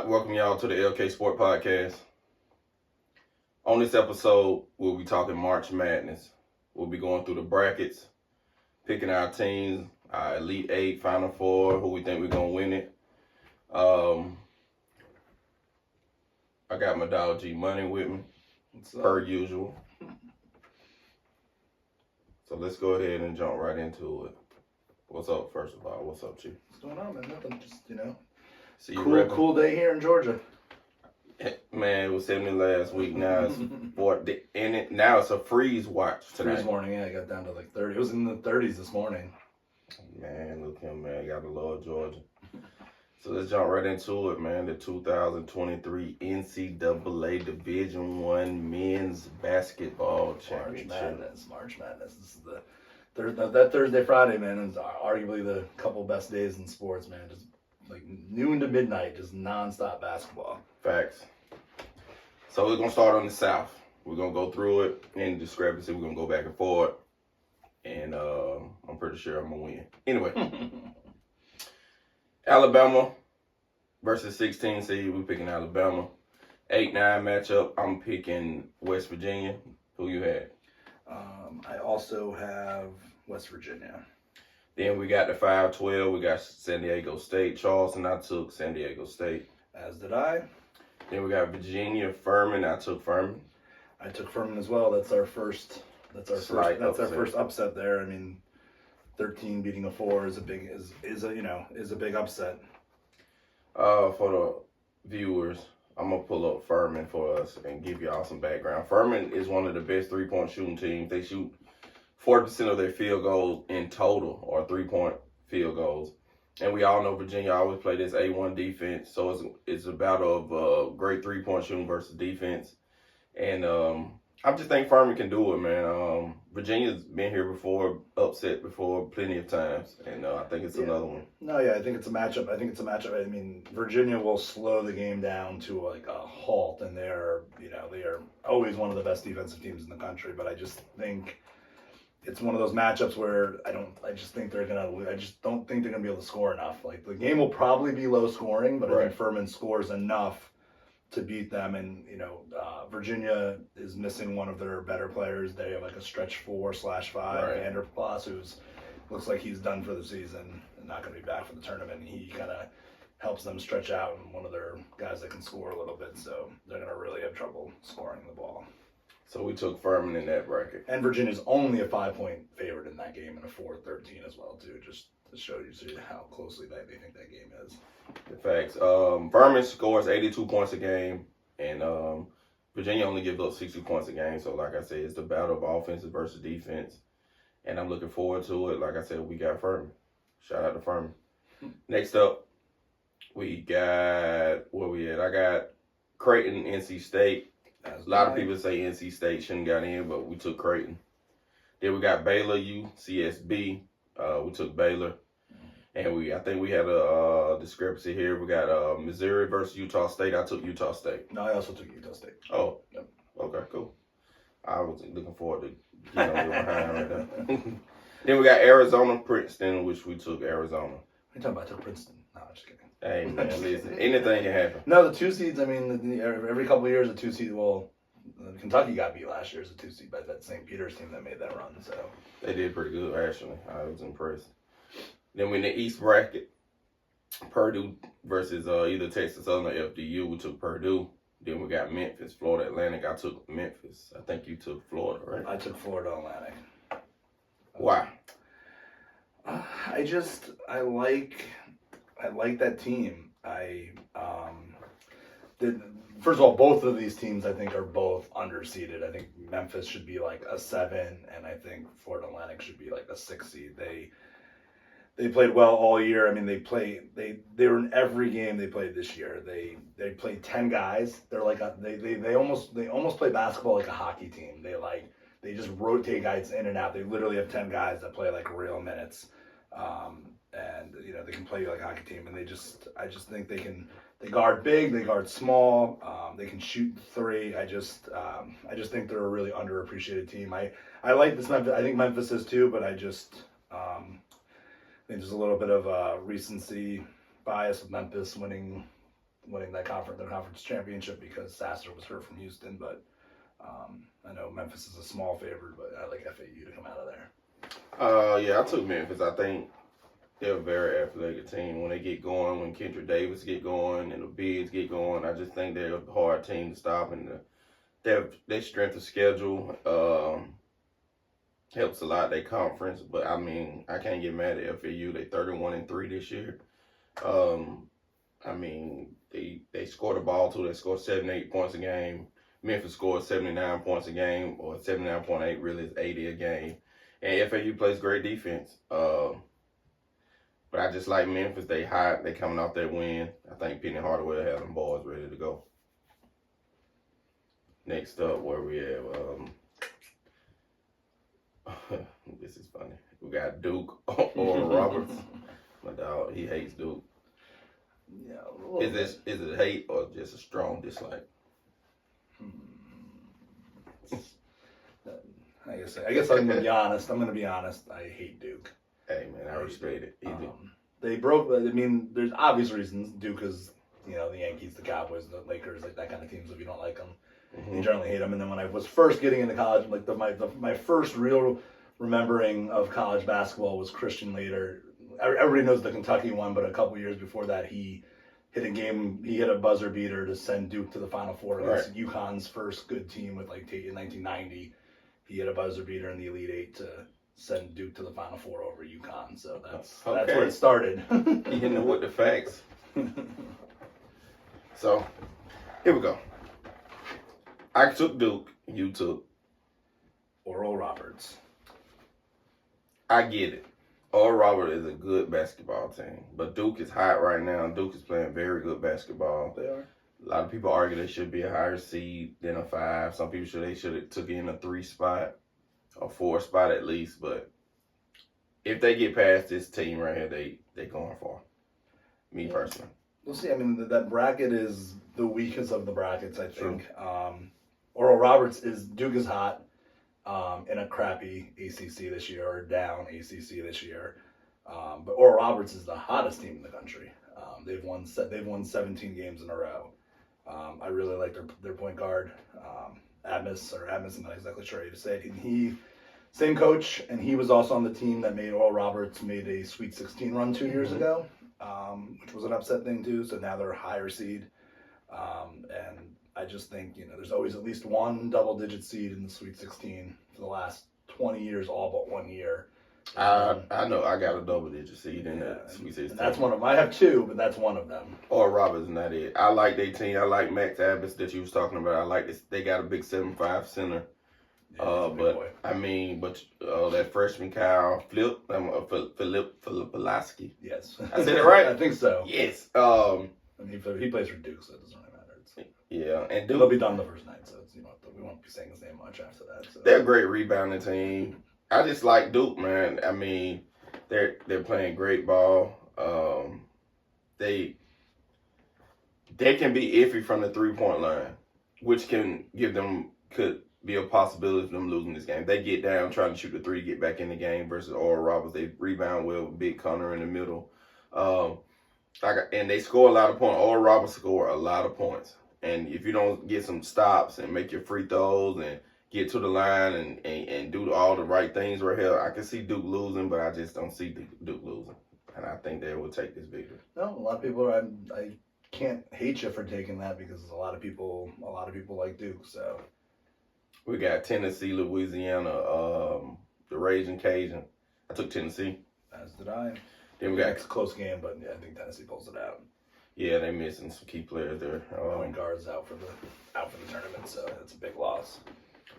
Welcome y'all to the LK Sport Podcast. On this episode, we'll be talking March Madness. We'll be going through the brackets, picking our teams, our Elite Eight, Final Four, who we think we're going to win it. I got my dog G Money with me, per usual. So let's go ahead and jump right into it. What's up, first of all? What's up, Chief? What's going on, man? Nothing. Just, See you cool day here in Georgia. Man, it was 70 last week. Now it's now it's a freeze watch tonight. Freeze warning, yeah. I got down to like 30. It was in the 30s this morning. Man, look him, man. Got to love Georgia. So let's jump right into it, man. The 2023 NCAA Division I Men's Basketball Championship. March Madness. This is that Thursday, Friday, man, is arguably the couple best days in sports, man. Just like noon to midnight, just nonstop basketball. Facts. So we're going to start on the South. We're going to go through it in discrepancy. We're going to go back and forth. And I'm pretty sure I'm going to win. Anyway. Alabama versus 16 seed. We're picking Alabama. 8-9 matchup. I'm picking West Virginia. Who you had? I also have West Virginia. Then we got the 5-12. We got San Diego State. Charleston, I took San Diego State. As did I. Then we got Virginia, Furman. I took Furman. I took Furman as well. That's our first upset there. I mean, 13 beating a 4 is a big upset. For the viewers, I'm gonna pull up Furman for us and give y'all some background. Furman is one of the best 3-point shooting teams. They shoot 40% of their field goals in total are 3-point field goals. And we all know Virginia always play this A1 defense, so it's a battle of great 3-point shooting versus defense. And I just think Furman can do it, man. Virginia's been here before, upset before plenty of times, and I think it's another one. No, yeah, I think it's a matchup. I mean, Virginia will slow the game down to like a halt, and they are always one of the best defensive teams in the country. But I just think it's one of those matchups where I don't think they're gonna be able to score enough. Like the game will probably be low scoring, but I think Furman scores enough to beat them. And Virginia is missing one of their better players. They have like a stretch 4/5 Vanderplas, who's looks like he's done for the season and not going to be back for the tournament. He kind of helps them stretch out, and one of their guys that can score a little bit. So they're going to really have trouble scoring the ball. So we took Furman in that bracket. And Virginia's only a 5-point favorite in that game, and a 4-13 as well too, just to show you how closely they think that game is. The facts. Furman scores 82 points a game, and Virginia only gives up 60 points a game. So like I said, it's the battle of offense versus defense, and I'm looking forward to it. Like I said, we got Furman. Shout out to Furman. Next up, we got where we at? I got Creighton, NC State. A lot of people say NC State shouldn't got in, but we took Creighton. Then we got Baylor, UCSB. We took Baylor. And I think we had a discrepancy here. We got Missouri versus Utah State. I took Utah State. No, I also took Utah State. Oh, yep. Okay, cool. I was looking forward to getting on behind right there. Then we got Arizona, Princeton, which we took Arizona. What are you talking about? I took Princeton. No, I'm just kidding. Hey, man, listen. Anything can happen. No, the 2 seeds, I mean, every couple of years, a 2 seed, Kentucky got beat last year as a 2 seed by that St. Peter's team that made that run. So they did pretty good, actually. I was impressed. Then we in the East bracket, Purdue versus either Texas Southern or FDU. We took Purdue. Then we got Memphis, Florida Atlantic. I took Memphis. I think you took Florida, right? I took Florida Atlantic. Why? I like that team. First of all, both of these teams I think are both underseeded. I think Memphis should be like a 7, and I think Florida Atlantic should be like a 6 seed. They played well all year. I mean, they were in every game they played this year. They played 10 guys. They're like they almost play basketball like a hockey team. They just rotate guys in and out. They literally have 10 guys that play like real minutes. And they can play like a hockey team, and I just think they guard big, they guard small, they can shoot 3. I just think they're a really underappreciated team. I like this Memphis. I think Memphis is too, but I think there's a little bit of recency bias with Memphis winning winning that conference championship because Sasser was hurt from Houston. But I know Memphis is a small favorite, but I like FAU to come out of there. Yeah, I took Memphis. I think they're a very athletic team. When they get going, when Kendrick Davis get going and the bigs get going, I just think they're a hard team to stop. And their strength of schedule helps a lot. Their conference, but I mean, I can't get mad at FAU. They 31-3 this year. I mean, they score the ball too. They score 7-8 points a game. Memphis scores 79 points a game, or 79.8 really is 80 a game. And FAU plays great defense. But I just like Memphis. They hot. They coming off that win. I think Penny Hardaway has them boys ready to go. Next up, where we at? This is funny. We got Duke or Roberts. My dog, he hates Duke. Yeah. Is it hate or just a strong dislike? I guess I'm gonna be honest. I hate Duke. Hey man, I respect it. They broke. I mean, there's obvious reasons. Duke is, the Yankees, the Cowboys, the Lakers, like that kind of teams. If you don't like them, you generally hate them. And then when I was first getting into college, like my first real remembering of college basketball was Christian Laettner. Everybody knows the Kentucky one, but a couple years before that, he hit a buzzer beater to send Duke to the Final Four against UConn's first good team with like Tate in 1990. He hit a buzzer beater in the Elite Eight to send Duke to the Final Four over UConn. So that's where it started. He hitting it with the facts. So here we go. I took Duke. You took Oral Roberts. I get it. Oral Roberts is a good basketball team, but Duke is hot right now. Duke is playing very good basketball. They are. A lot of people argue they should be a higher seed than a 5. Some people should have took in a 3 spot, or 4 spot at least. But if they get past this team right here, they going far. Me personally. We'll see. I mean, that bracket is the weakest of the brackets, I think. Oral Roberts Duke is hot in a crappy ACC this year, or down ACC this year. But Oral Roberts is the hottest team in the country. They've won 17 games in a row. I really like their point guard, Admis, I'm not exactly sure how to say it. He same coach, and he was also on the team that made Oral Roberts made a Sweet 16 run 2 years ago, which was an upset thing too. So now they're a higher seed, and I just think there's always at least one double-digit seed in the Sweet 16 for the last 20 years, all but 1 year. I know I got a double-digit seed in that Sweet 16. And that's one of them. I have 2, but that's one of them. Oral Roberts is not it. I like their team. I like Max Abis that you was talking about. I like this. They got a big 7'5" center. But that freshman Kyle Philip Pulaski. Yes, I said it right. I think so. Yes. He plays for Duke, so it doesn't really matter. Yeah, and Duke. They'll be done the first night, so we won't be saying his name much after that. So. They're a great rebounding team. I just like Duke, man. I mean, they're playing great ball. They can be iffy from the 3-point line, which could be a possibility of them losing this game. They get down trying to shoot the 3 to get back in the game versus Oral Roberts. They rebound well with Big Connor in the middle. And they score a lot of points. Oral Roberts score a lot of points. And if you don't get some stops and make your free throws and get to the line and do all the right things right here, I can see Duke losing, but I just don't see Duke losing. And I think they will take this victory. No, a lot of people I can't hate you for taking that because a lot of people like Duke. So we got Tennessee, Louisiana, the Raging Cajun. I took Tennessee. As did I. Then we got it's a close game, but yeah, I think Tennessee pulls it out. Yeah, they missing some key players there. Point guards out for the tournament, so it's a big loss.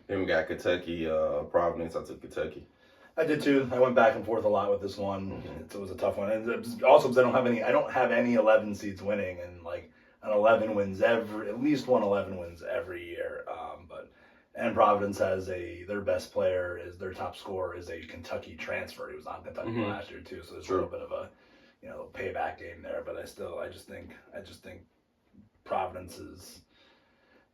Then we got Kentucky, Providence. I took Kentucky. I did too. I went back and forth a lot with this one. It was a tough one, and also because I don't have any 11 seeds winning, and like an 11 wins at least one 11 wins every year. And Providence has their best player their top scorer is a Kentucky transfer. He was on Kentucky last year too, so there's a little bit of a payback game there. But I just think Providence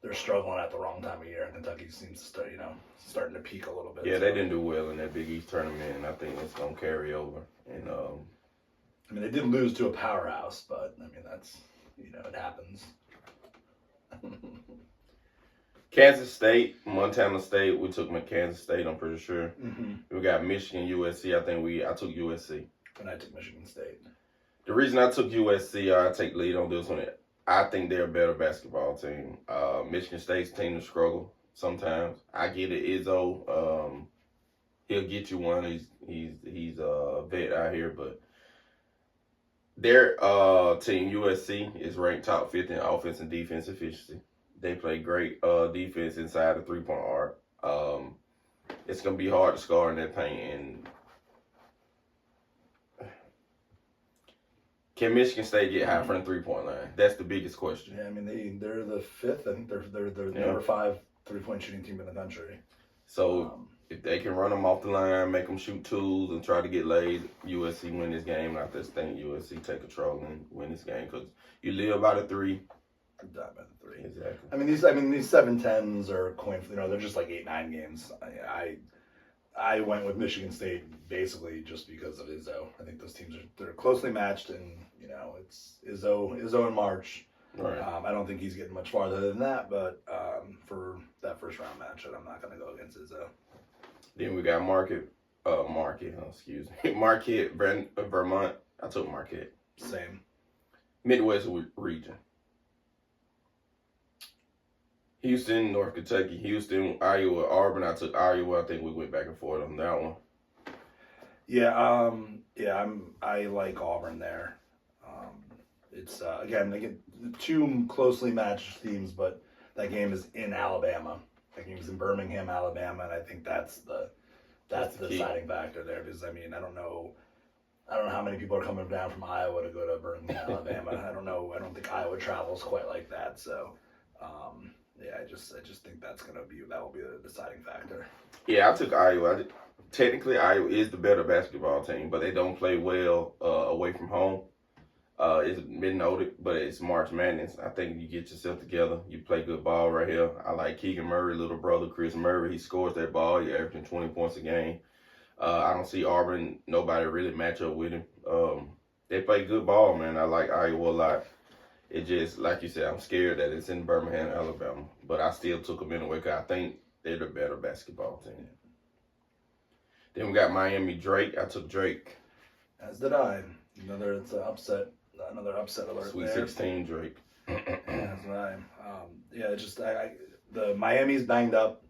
they're struggling at the wrong time of year, and Kentucky seems to start starting to peak a little bit. Yeah, they didn't do well in that Big East tournament, and I think it's gonna carry over. And they did lose to a powerhouse, but that's it happens. Kansas State, Montana State. We took Kansas State, I'm pretty sure. Mm-hmm. We got Michigan, USC. I took USC. And I took Michigan State. The reason I took USC, I take lead on this one. I think they're a better basketball team. Michigan State's team to struggle sometimes. I get it. Izzo, he'll get you one. He's a vet out here, but their team USC is ranked top 50 in offense and defense efficiency. They play great defense inside the 3-point arc. It's gonna be hard to score in that paint. And can Michigan State get high from the 3-point line? That's the biggest question. Yeah, I mean they're the fifth. I think they're the number 5 3-point shooting team in the country. So if they can run them off the line, make them shoot twos, and try to get laid, USC win this game. I just think USC take control and win this game because you live by the 3. Die by the 3. Exactly. I mean these 7-10s are coin. They're just like 8-9 games. I went with Michigan State basically just because of Izzo. I think those teams they're closely matched, and it's Izzo in March. Right. I don't think he's getting much farther than that, but for that first round match, I'm not going to go against Izzo. Then we got Marquette, Vermont. I took Marquette. Same. Midwest region. Houston, North Kentucky, Houston, Iowa, Auburn. I took Iowa. I think we went back and forth on that one. Yeah, I like Auburn there. It's again, they get 2 closely matched teams, but that game is in Alabama. That game is in Birmingham, Alabama, and I think that's the deciding factor there. Because I mean, I don't know how many people are coming down from Iowa to go to Birmingham, Alabama. I don't know. I don't think Iowa travels quite like that. So, yeah, I just think that will be the deciding factor. Yeah, I took Iowa. Technically, Iowa is the better basketball team, but they don't play well away from home. It's been noted, but it's March Madness. I think you get yourself together. You play good ball right here. I like Keegan Murray, little brother Chris Murray. He scores that ball. He's averaging 20 points a game. I don't see Auburn, nobody really match up with him. They play good ball, man. I like Iowa a lot. It just, like you said, I'm scared that it's in Birmingham, Alabama. But I still took them anyway because I think they're the better basketball team. Then we got Miami Drake. I took Drake. As did I. Another upset alert. Sweet there. 16 Drake. That's right. The Miami's banged up.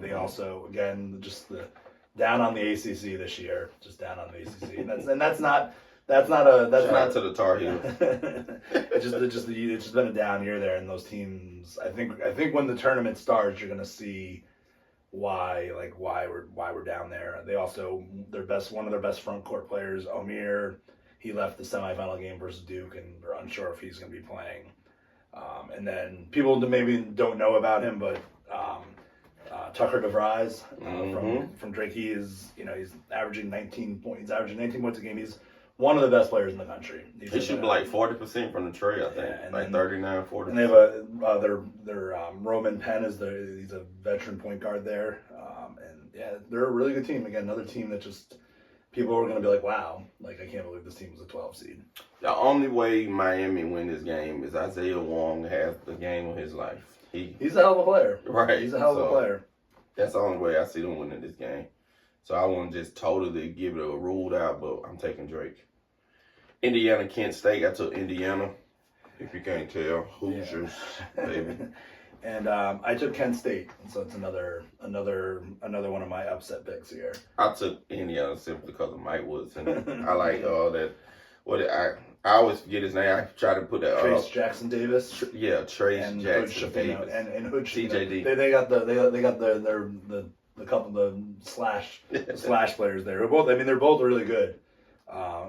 They also, again, just down on the ACC this year. Just down on the ACC. And that's not Shout out to the Tar Heels. it's just been a down year there, and those teams. I think when the tournament starts, you're gonna see why we're down there. They also one of their best front court players, Omir. He left the semifinal game versus Duke, and they're unsure if he's gonna be playing. And then people maybe don't know about him, but Tucker DeVries from Drake. He's averaging 19 points. He's averaging 19 points a game. He's one of the best players in the country. He should be like 40% from the trade, I think. Yeah, like 39, 40. And they have their Roman Penn he's a veteran point guard there. And yeah, they're a really good team. Again, another team that just people are going to be like, wow, like I can't believe this team was a 12 seed. The only way Miami win this game is Isaiah Wong has the game of his life. He's a hell of a player. Right. He's a hell of a player. That's the only way I see them winning this game. So I won't just totally give it a ruled out, but I'm taking Drake. Indiana, Kent State. I took Indiana. If you can't tell, Hoosiers, baby. And I took Kent State, and so it's another one of my upset picks here. I took Indiana simply because of Mike Woodson. I like that. I always forget his name. I try to put that. Trace Jackson Davis. Trace and Jackson Davis. And Hood TJD. They got the couple of the slash players there. They're both really good.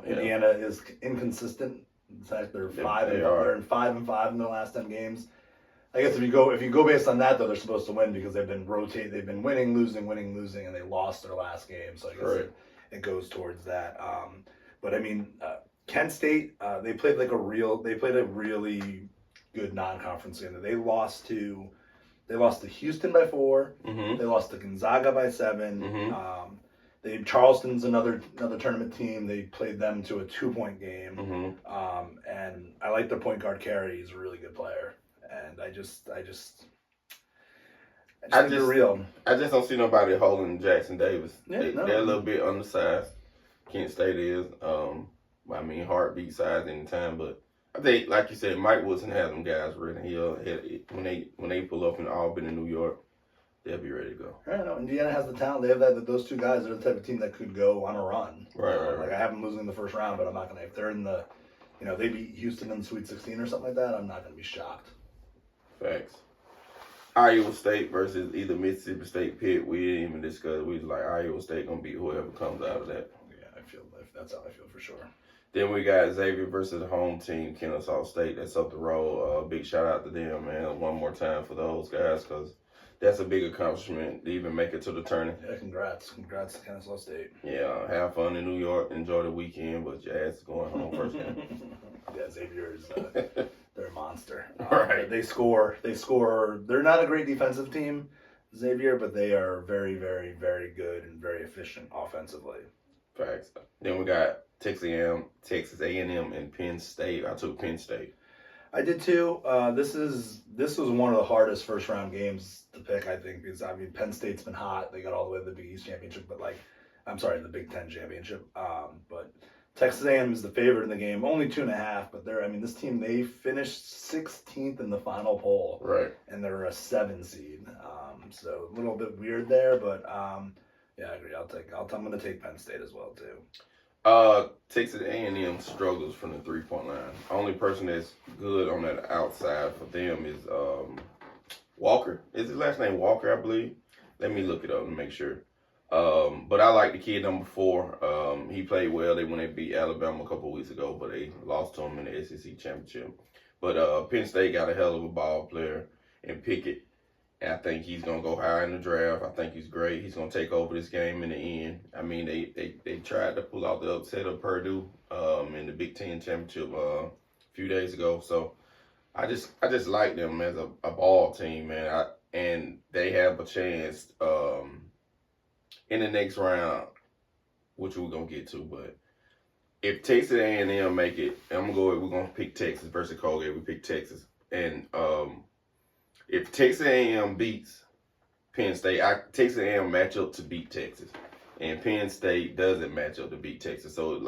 Indiana is inconsistent. In fact, they're 5-5 in their last 10 games. I guess if you go based on that, though, they're supposed to win because they've been winning, losing, and they lost their last game. So I guess it goes towards that. But I mean, Kent State, they played a really good non-conference game. They lost to Houston by 4. Mm-hmm. They lost to Gonzaga by 7. Mm-hmm. Charleston's another tournament team. They played them to a 2-point game. Mm-hmm. And I like their point guard Carey. He's a really good player. And I just think they're real. I just don't see nobody holding Jackson Davis. Yeah, they're a little bit undersized. Kent State is. I mean, heartbeat size anytime, but I think, like you said, Mike Woodson has them guys ready. When they pull up in Albany, New York, they'll be ready to go. I don't know. Indiana has the talent. They have those two guys. They're the type of team that could go on a run. Right. Like I have them losing in the first round, but I'm not gonna. If they're in the, they beat Houston in the Sweet 16 or something like that, I'm not gonna be shocked. Facts. Iowa State versus either Mississippi State, Pitt. We didn't even discuss. We was like Iowa State gonna beat whoever comes out of that. Yeah, that's how I feel for sure. Then we got Xavier versus the home team, Kennesaw State. That's up the road. Big shout out to them, man. One more time for those guys, because that's a big accomplishment to even make it to the tournament. Yeah, congrats to Kennesaw State. Yeah, have fun in New York, enjoy the weekend, but your ass is going home first game. Yeah, Xavier is they're a monster. Right. They score. They're not a great defensive team, Xavier, but they are very, very, very good and very efficient offensively. Facts. Then we got Texas A&M, and Penn State. I took Penn State. I did too. This was one of the hardest first round games to pick, I think, because Penn State's been hot. They got all the way to the Big East Championship, the Big Ten Championship. But Texas A&M is the favorite in the game, only 2.5. But this team, they finished 16th in the final poll, Right. and they're a 7 seed. So a little bit weird there, but yeah, I agree. I'm going to take Penn State as well too. Texas A&M struggles from the 3-point line. Only person that's good on that outside for them is Walker. Is his last name Walker, I believe? Let me look it up and make sure. But I like the kid number 4. He played well. When they beat Alabama a couple weeks ago, but they lost to him in the SEC championship. But Penn State got a hell of a ball player in Pickett. And I think he's going to go high in the draft. I think he's great. He's going to take over this game in the end. They tried to pull out the upset of Purdue in the Big Ten championship a few days ago. So I just like them as a ball team, man. And they have a chance in the next round, which we're going to get to. But if Texas A&M make it, we're going to pick Texas versus Colgate. We pick Texas. And if Texas A&M beats Penn State, Texas A&M match up to beat Texas, and Penn State doesn't match up to beat Texas. So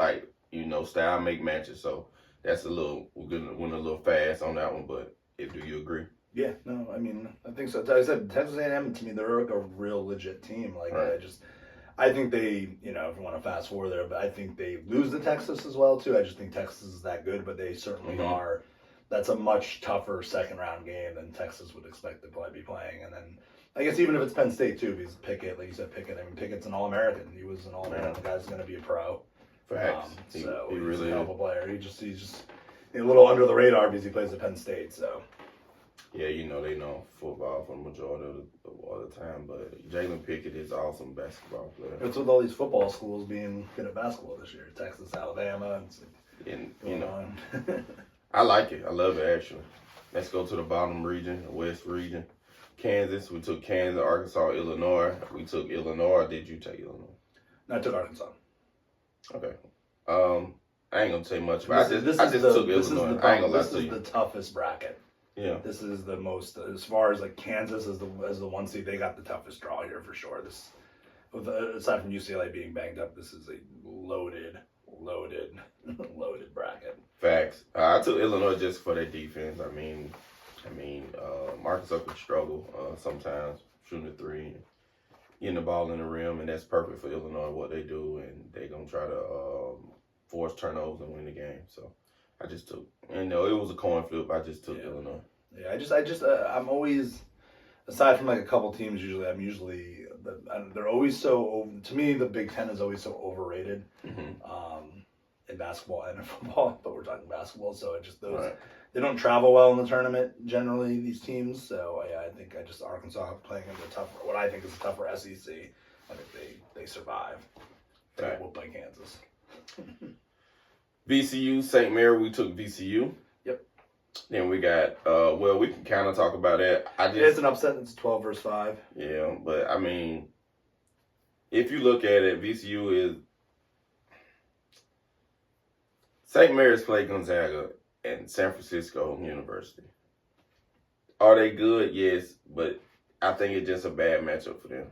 style make matches. So we're gonna win a little fast on that one. But do you agree? Yeah, no, I think so. As I said, Texas A&M, to me, they're like a real legit team. Right. I think they, if you want to fast forward there, but I think they lose to Texas as well too. I just think Texas is that good, but they certainly are. That's a much tougher second round game than Texas would expect to be playing. And then I guess even if it's Penn State too, because Pickett, like you said, Pickett's an All-American. He was an All-American. The guy's going to be a pro. Facts. So he he's really a hell of a player. He's just a little under the radar because he plays at Penn State. So yeah, they know football for the majority of the time. But Jalen Pickett is an awesome basketball player. It's with all these football schools being good at basketball this year. Texas, Alabama, I like it. I love it, actually. Let's go to the bottom region, the West region. Kansas. We took Kansas, Arkansas, Illinois. We took Illinois. Did you take Illinois? No, I took Arkansas. Okay. I ain't gonna say much, but I just took Illinois. I ain't gonna lie to you. This is the toughest bracket. Yeah. This is the most, as far as like Kansas as the 1 seed, they got the toughest draw here for sure. Aside from UCLA being banged up, this is a loaded bracket. Facts. I took Illinois just for their defense. Arkansas could struggle sometimes shooting the 3, getting the ball in the rim, and that's perfect for Illinois, what they do, and they're going to try to force turnovers and win the game. So I just took, it was a coin flip. I just took Illinois. Yeah, I'm always, aside from like a couple teams, they're always so, to me, the Big Ten is always so overrated. In basketball and in football, but we're talking basketball, so they don't travel well in the tournament generally, these teams. So I think Arkansas playing in what I think is a tougher SEC. I think they survive. Okay. We'll play Kansas. VCU, St. Mary, we took VCU. Yep. Then we got, we can kind of talk about that. It's an upset. It's 12 versus 5. Yeah, but if you look at it, VCU is St. Mary's played Gonzaga and San Francisco University. Are they good? Yes, but I think it's just a bad matchup for them.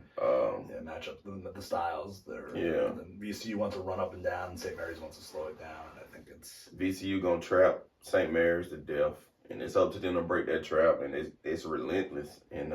Matchup the styles. Yeah. VCU wants to run up and down, and St. Mary's wants to slow it down. And I think it's VCU gonna trap St. Mary's to death, and it's up to them to break that trap, and it's relentless. And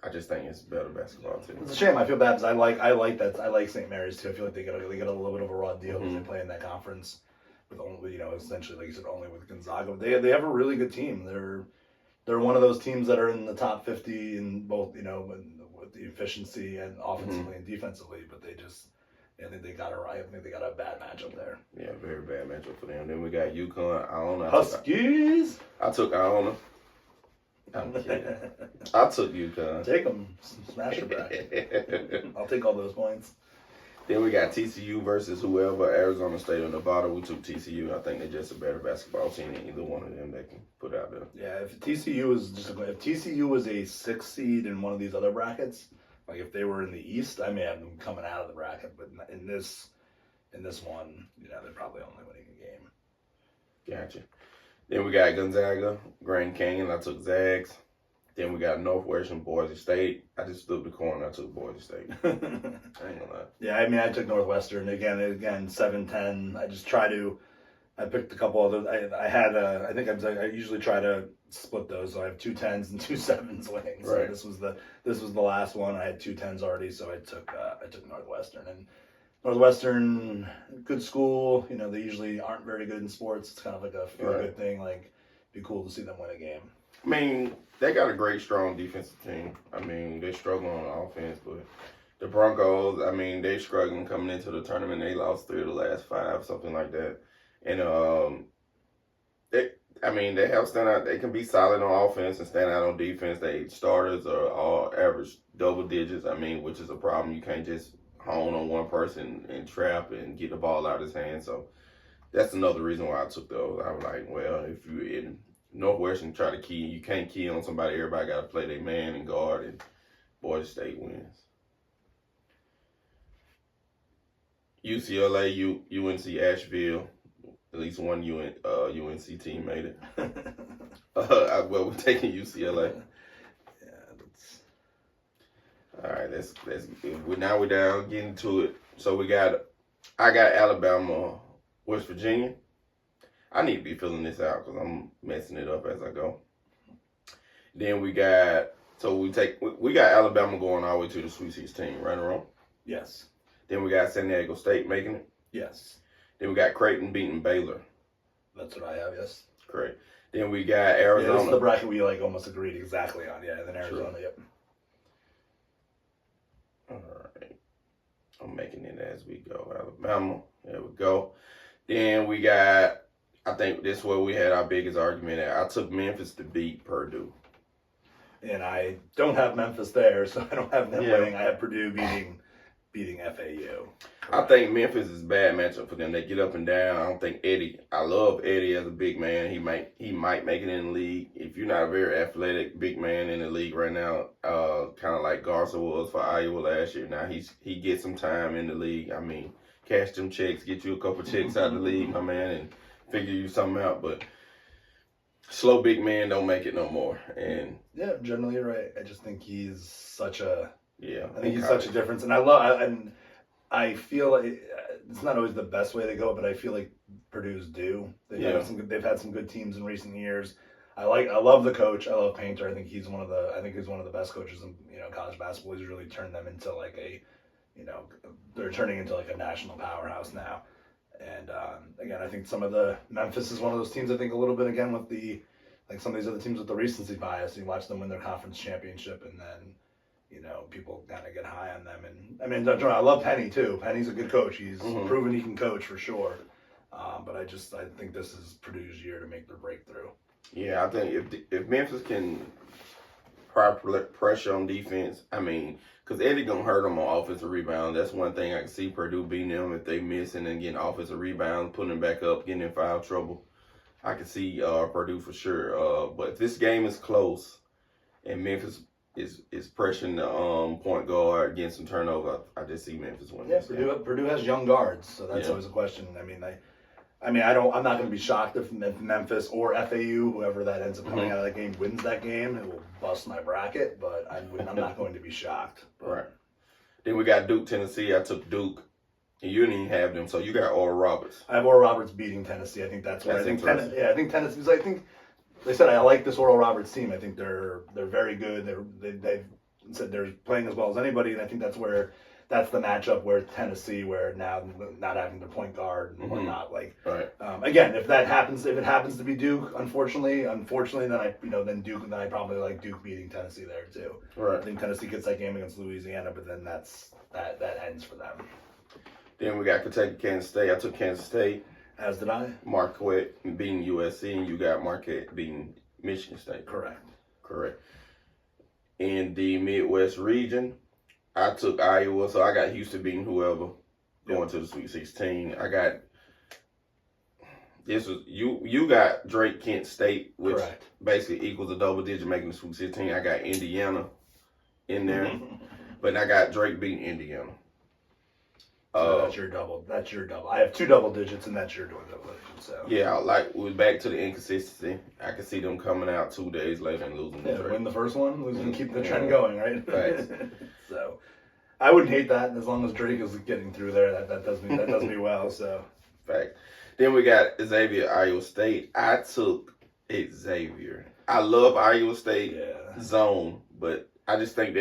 I just think it's better basketball team. It's a shame. I feel bad because I like that. I like St. Mary's too. I feel like they get a little bit of a raw deal because they play in that conference with only, essentially, like you said, only with Gonzaga. They have a really good team. They're one of those teams that are in the top 50 in both, with the efficiency and offensively and defensively. But I think they got a bad matchup there. Yeah, very bad matchup for them. Then we got UConn, Iona. Huskies. I took Iona. I'm kidding. I took UConn. Take them, smash your bracket. I'll take all those points. Then we got TCU versus whoever, Arizona State or Nevada. We took TCU. I think they're just a better basketball team than either one of them they can put out there. Yeah, if TCU was a 6 seed in one of these other brackets, like if they were in the East, I may have them coming out of the bracket. But in this one, they're probably only winning a game. Gotcha. Then we got Gonzaga, Grand Canyon. I took Zags. Then we got Northwestern, Boise State. I just flipped the coin. I took Boise State. I ain't gonna lie. Yeah, I took Northwestern again. 7-10. I picked a couple other. I usually try to split those. So I have 2 10s and 2 7s winning. So right. This was the last one. I had 2 10s already, so I took Northwestern. And Northwestern, good school. They usually aren't very good in sports. It's kind of like a feel-good thing. Like, be cool to see them win a game. I mean, they got a great, strong defensive team. I mean, they struggle on offense, but the Broncos, I mean, they struggling coming into the tournament. They lost 3 of the last 5, something like that. And they have stand out. They can be solid on offense and stand out on defense. They starters are all average double digits. I mean, which is a problem. You can't just hone on one person and trap and get the ball out of his hand. So that's another reason why I took those. I was like, well, if you're in Northwestern try to key, you can't key on somebody. Everybody got to play their man and guard, and Boise State wins. UCLA, UNC Asheville. At least one UNC team made it. Well, we're taking UCLA. All right, let's now we're down getting to it. So I got Alabama, West Virginia. I need to be filling this out because I'm messing it up as I go. Then we got Alabama going all the way to the Sweet 16, right or wrong? Yes. Then we got San Diego State making it. Yes. Then we got Creighton beating Baylor. That's what I have. Yes. Great. Then we got Arizona. Yeah, this is the bracket we almost agreed exactly on. Yeah, and then Arizona. Sure. Yep. All right. I'm making it as we go. Alabama. There we go. Then we got. I think this is where we had our biggest argument at. I took Memphis to beat Purdue. And I don't have Memphis there, so I don't have them winning. I have Purdue beating FAU. I think Memphis is a bad matchup for them. They get up and down. I don't think I love Eddie as a big man. He might make it in the league. If you're not a very athletic big man in the league right now, kind of like Garza was for Iowa last year. Now he gets some time in the league. I mean, cash them checks, get you a couple checks out of the league, my man, and figure you something out. But slow big men don't make it no more. And yeah, generally you're right. I just think he's such a difference, and I feel like it's not always the best way to go, but I feel like Purdue's due. They've had some good teams in recent years. I love the coach. I love Painter. I think he's one of the best coaches in college basketball. He's really turned them into they're turning into like a national powerhouse now. And again, I think Memphis is one of those teams. I think a little bit again with some of these other teams with the recency bias. You watch them win their conference championship, and then people kind of get high on them. And I mean, don't get me wrong, I love Penny too. Penny's a good coach. He's proven he can coach for sure. But I think this is Purdue's year to make their breakthrough. Yeah, I think if Memphis can proper pressure on defense, I mean, because Eddie gonna hurt them on offensive rebound. That's one thing I can see Purdue beating them if they miss and then getting offensive rebound, putting them back up, getting in foul trouble. I can see Purdue for sure. But if this game is close and Memphis is pressuring the point guard, getting some turnover. I just see Memphis winning. Yeah, this game. Purdue has young guards, so that's Yeah. always a question. I'm not going to be shocked if Memphis or FAU, whoever that ends up coming Mhm. out of that game, wins that game. It will bust my bracket, but I'm not going to be shocked. Right. Then we got Duke, Tennessee. I took Duke, and you didn't even have them, so you got Oral Roberts. I have Oral Roberts beating Tennessee. I think that's what That's I think. interesting. I think Tennessee. I think they said I like this Oral Roberts team. I think they're very good. They've said they're playing as well as anybody, and I think that's the matchup where Tennessee, where now not having the point guard and Mhm. whatnot, like. Right. Again, if it happens to be Duke, unfortunately, then Duke, then I probably like Duke beating Tennessee there too. I Right. think Tennessee gets that game against Louisiana, but then that ends for them. Then we got Kentucky, Kansas State. I took Kansas State. As did I. Marquette beating USC, and you got Marquette beating Michigan State. Correct. Correct. In the Midwest region, I took Iowa, so I got Houston beating whoever going to the Sweet 16. I got you got Drake Kent State, which Correct. basically equals a double digit making the Sweet 16. I got Indiana in there, but I got Drake beating Indiana. So that's your double. That's your double. I have two double digits, and that's your double digit. So Yeah, like we're back to the inconsistency. I can see them coming out 2 days later and losing the yeah, Drake. win the first one, losing, keep the Yeah. trend going, right? Right. So I wouldn't hate that as long as Drake is getting through there. That does me well. So Fact. Then we got Xavier, Iowa State. I took Xavier. I love Iowa State yeah. zone, but I just think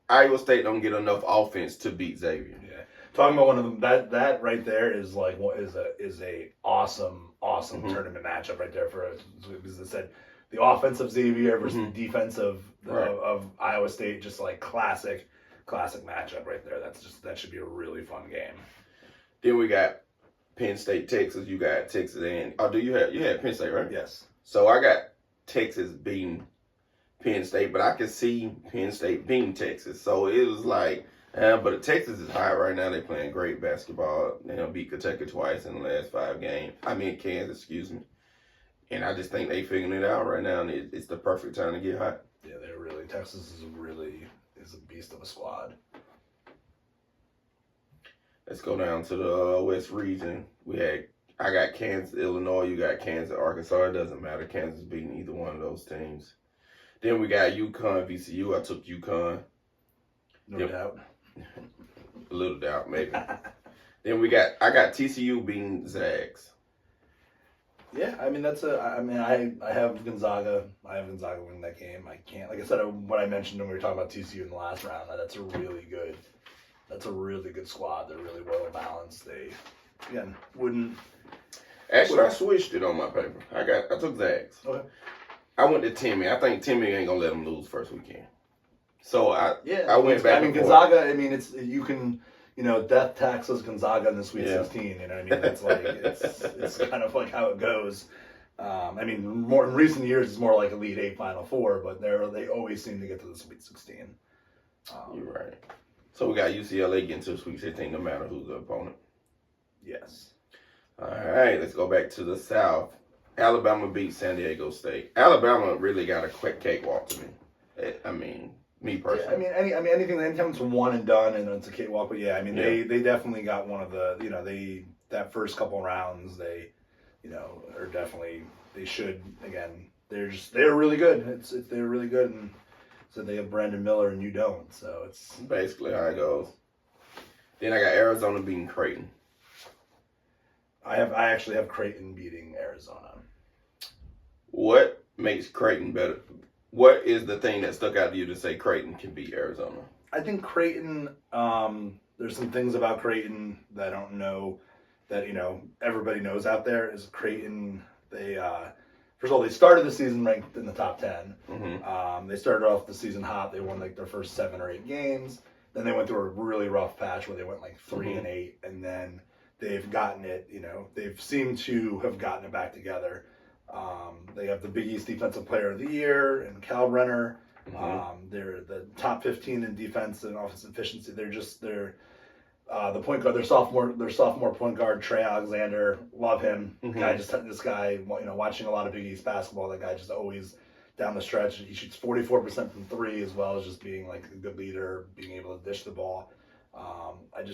Iowa State don't get enough offense to beat Xavier. Yeah, talking about one of them, that right there is like what is a awesome Mhm. tournament matchup right there for as I said, the offense of Xavier versus Mhm. the defense of Right. of Iowa State, just like classic matchup right there. That should be a really fun game. Then we got Penn State, Texas. You got Texas and you had Penn State, right? Yes, So I got Texas beating Penn State, but I can see Penn State beating Texas. So it was like, but Texas is high right now. They're playing great basketball. They beat Kentucky twice in the last 5 games. Kansas, excuse me. And I just think they figuring it out right now, and it's the perfect time to get hot. yeah, Texas is a beast of a squad. Let's go down to the West region. I got Kansas, Illinois. You got Kansas, Arkansas. It doesn't matter. Kansas beating either one of those teams. Then we got UConn, VCU. I took UConn. No Yep. doubt. A little doubt, maybe. Then I got TCU beating Zags. Yeah, I mean I have Gonzaga. I have Gonzaga winning that game. I can't, like I said, what I mentioned when we were talking about TCU in the last round. That's a really good squad. They're really well balanced. They again wouldn't. Actually, I switched it on my paper. I took Zags. Okay. I went to Timmy. I think Timmy ain't gonna let them lose first weekend. So I went back. I mean and forth. Gonzaga. I mean you can. Death taxes Gonzaga in the Sweet Yeah. 16. You know what I mean? It's like it's kind of like how it goes. I mean, more in recent years, it's more like Elite 8, Final 4, but they always seem to get to the Sweet 16. You're right. So we got UCLA getting to the Sweet 16, no matter who's the opponent. Yes. All right, let's go back to the South. Alabama beat San Diego State. Alabama really got a quick cakewalk to me. I mean, me Yeah, personally. anytime it's one and done and it's a cakewalk, but yeah, I mean Yeah. they definitely got one of the that first couple rounds they are definitely they should again they're really good. They're really good, and so they have Brandon Miller and you don't, so it's Basically how it goes. Then I got Arizona beating Creighton. I actually have Creighton beating Arizona. What makes Creighton better? What is the thing that stuck out to you to say Creighton can beat Arizona? I think Creighton, there's some things about Creighton that I don't know that, everybody knows out there is Creighton. They, first of all, they started the season ranked in the top 10. Mm-hmm. They started off the season hot. They won like their first 7 or 8 games. Then they went through a really rough patch where they went like 3 Mhm. and 8. And then they've gotten it, they've seemed to have gotten it back together. They have the Big East Defensive Player of the Year and Cal Renner. Mm-hmm. They're the top 15 in defense and offensive efficiency. They're the point guard. Their sophomore point guard Trey Alexander. Love him. Mhm. This guy. Watching a lot of Big East basketball. That guy just always down the stretch. He shoots 44% from three, as well as just being like a good leader, being able to dish the ball. I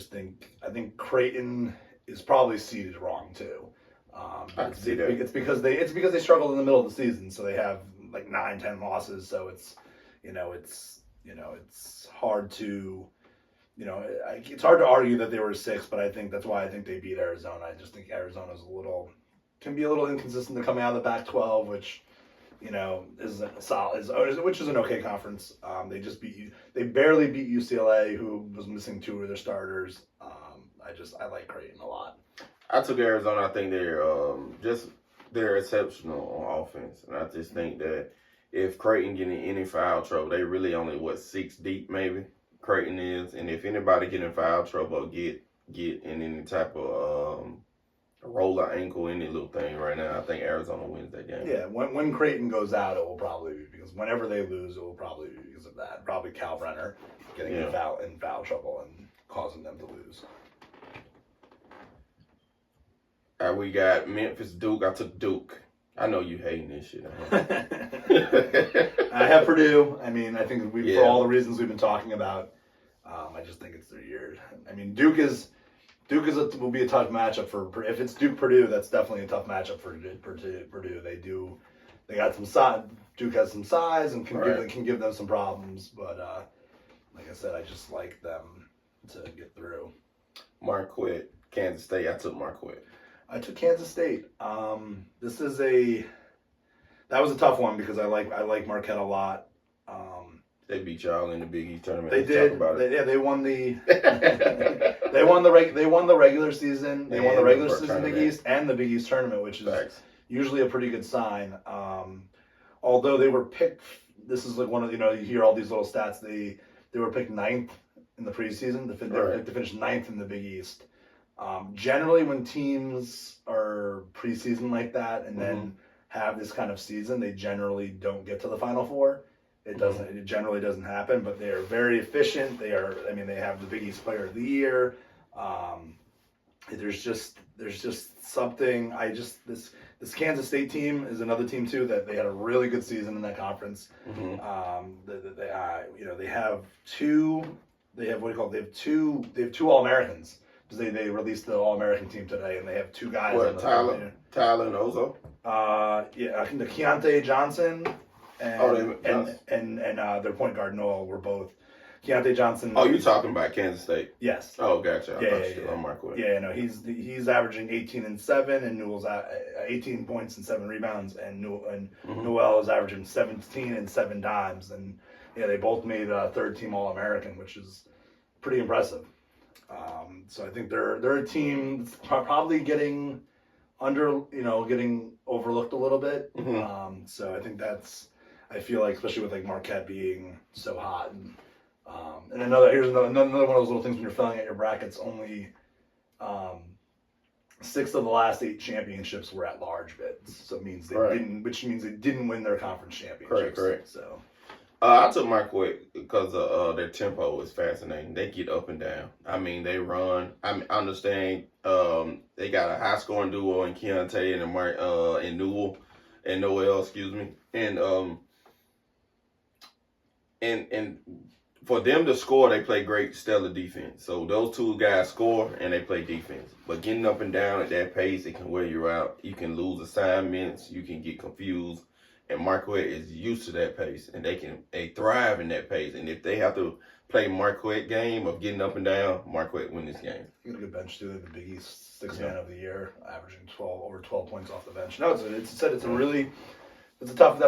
think Creighton is probably seeded wrong too. I can see that. It's because they struggled in the middle of the season, so they have like 9-10 losses. So it's hard to it's hard to argue that they were 6, but I think that's why I think they beat Arizona. I just think Arizona's can be a little inconsistent to coming out of the Pac-12, which is a solid, which is an okay conference. They barely beat UCLA, who was missing 2 of their starters. I like Creighton a lot. I took Arizona. I think they're exceptional on offense, and I just think that if Creighton get in any foul trouble, they really only 6 deep maybe. Creighton is, and if anybody get in foul trouble or get in any type of roller ankle, any little thing right now, I think Arizona wins that game. Yeah, when Creighton goes out, it will probably be because whenever they lose, it will probably be because of that. Probably Cal Brenner getting in foul trouble and causing them to lose. We got Memphis, Duke. I took Duke. I know you hating this shit. I have Purdue. I mean, I think for all the reasons we've been talking about, I just think it's their year. I mean, Duke will be a tough matchup for. If it's Duke Purdue, that's definitely a tough matchup for Purdue. They got some size. Duke has some size and can give them some problems. But like I said, I just like them to get through. Marquette, Kansas State. I took Marquette. I took Kansas State. That was a tough one because I like Marquette a lot. They beat y'all in the Big East tournament. They did. They won the. they won the regular season. They won the regular season Big East and the Big East tournament, which is usually a pretty good sign. Although they were picked, this is like one of you hear all these little stats. They were picked 9th in the preseason to finish 9th in the Big East. Generally, when teams are preseason like that and then have this kind of season, they generally don't get to the Final Four. It doesn't. It generally doesn't happen. But they are very efficient. They have the Big East Player of the Year. There's just something. This Kansas State team is another team too that they had a really good season in that conference. They have two. They have two All-Americans. They released the All-American team today, and they have 2 guys. Tyler and Ozo? I think the Keontae Johnson and their point guard Noel were both Keontae Johnson. Oh, you talking about Kansas State? Yes. Oh, gotcha. He's averaging 18 and 7, and Newell's 18 points and 7 rebounds, and Noel is averaging 17 and 7 dimes, and they both made third team All-American, which is pretty impressive. So I think they're a team that's probably getting getting overlooked a little bit. So I think I feel like, especially with like Marquette being so hot, and here's another one of those little things when you're filling out your brackets. Only 6 of the last 8 championships were at large bids, so it means which means they didn't win their conference championships. Correct. So. I took Marquette because their tempo is fascinating. They get up and down. I mean, they run. I understand they got a high-scoring duo in Keontae and Noel, excuse me. And for them to score, they play great, stellar defense. So those 2 guys score and they play defense. But getting up and down at that pace, it can wear you out. You can lose assignments. You can get confused. And Marquette is used to that pace, and they thrive in that pace. And if they have to play Marquette game of getting up and down, Marquette win this game. You got a good bench too. The Big East 6th man of the year, averaging over 12 points off the bench. No, that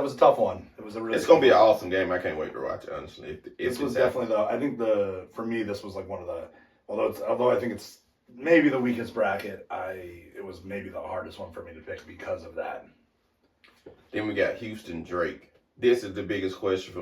was a tough one. It's gonna be an awesome game. I can't wait to watch it. Honestly, this was definitely for me this was like one of the although I think it's maybe the weakest bracket. It was maybe the hardest one for me to pick because of that. Then we got Houston, Drake. This is the biggest question.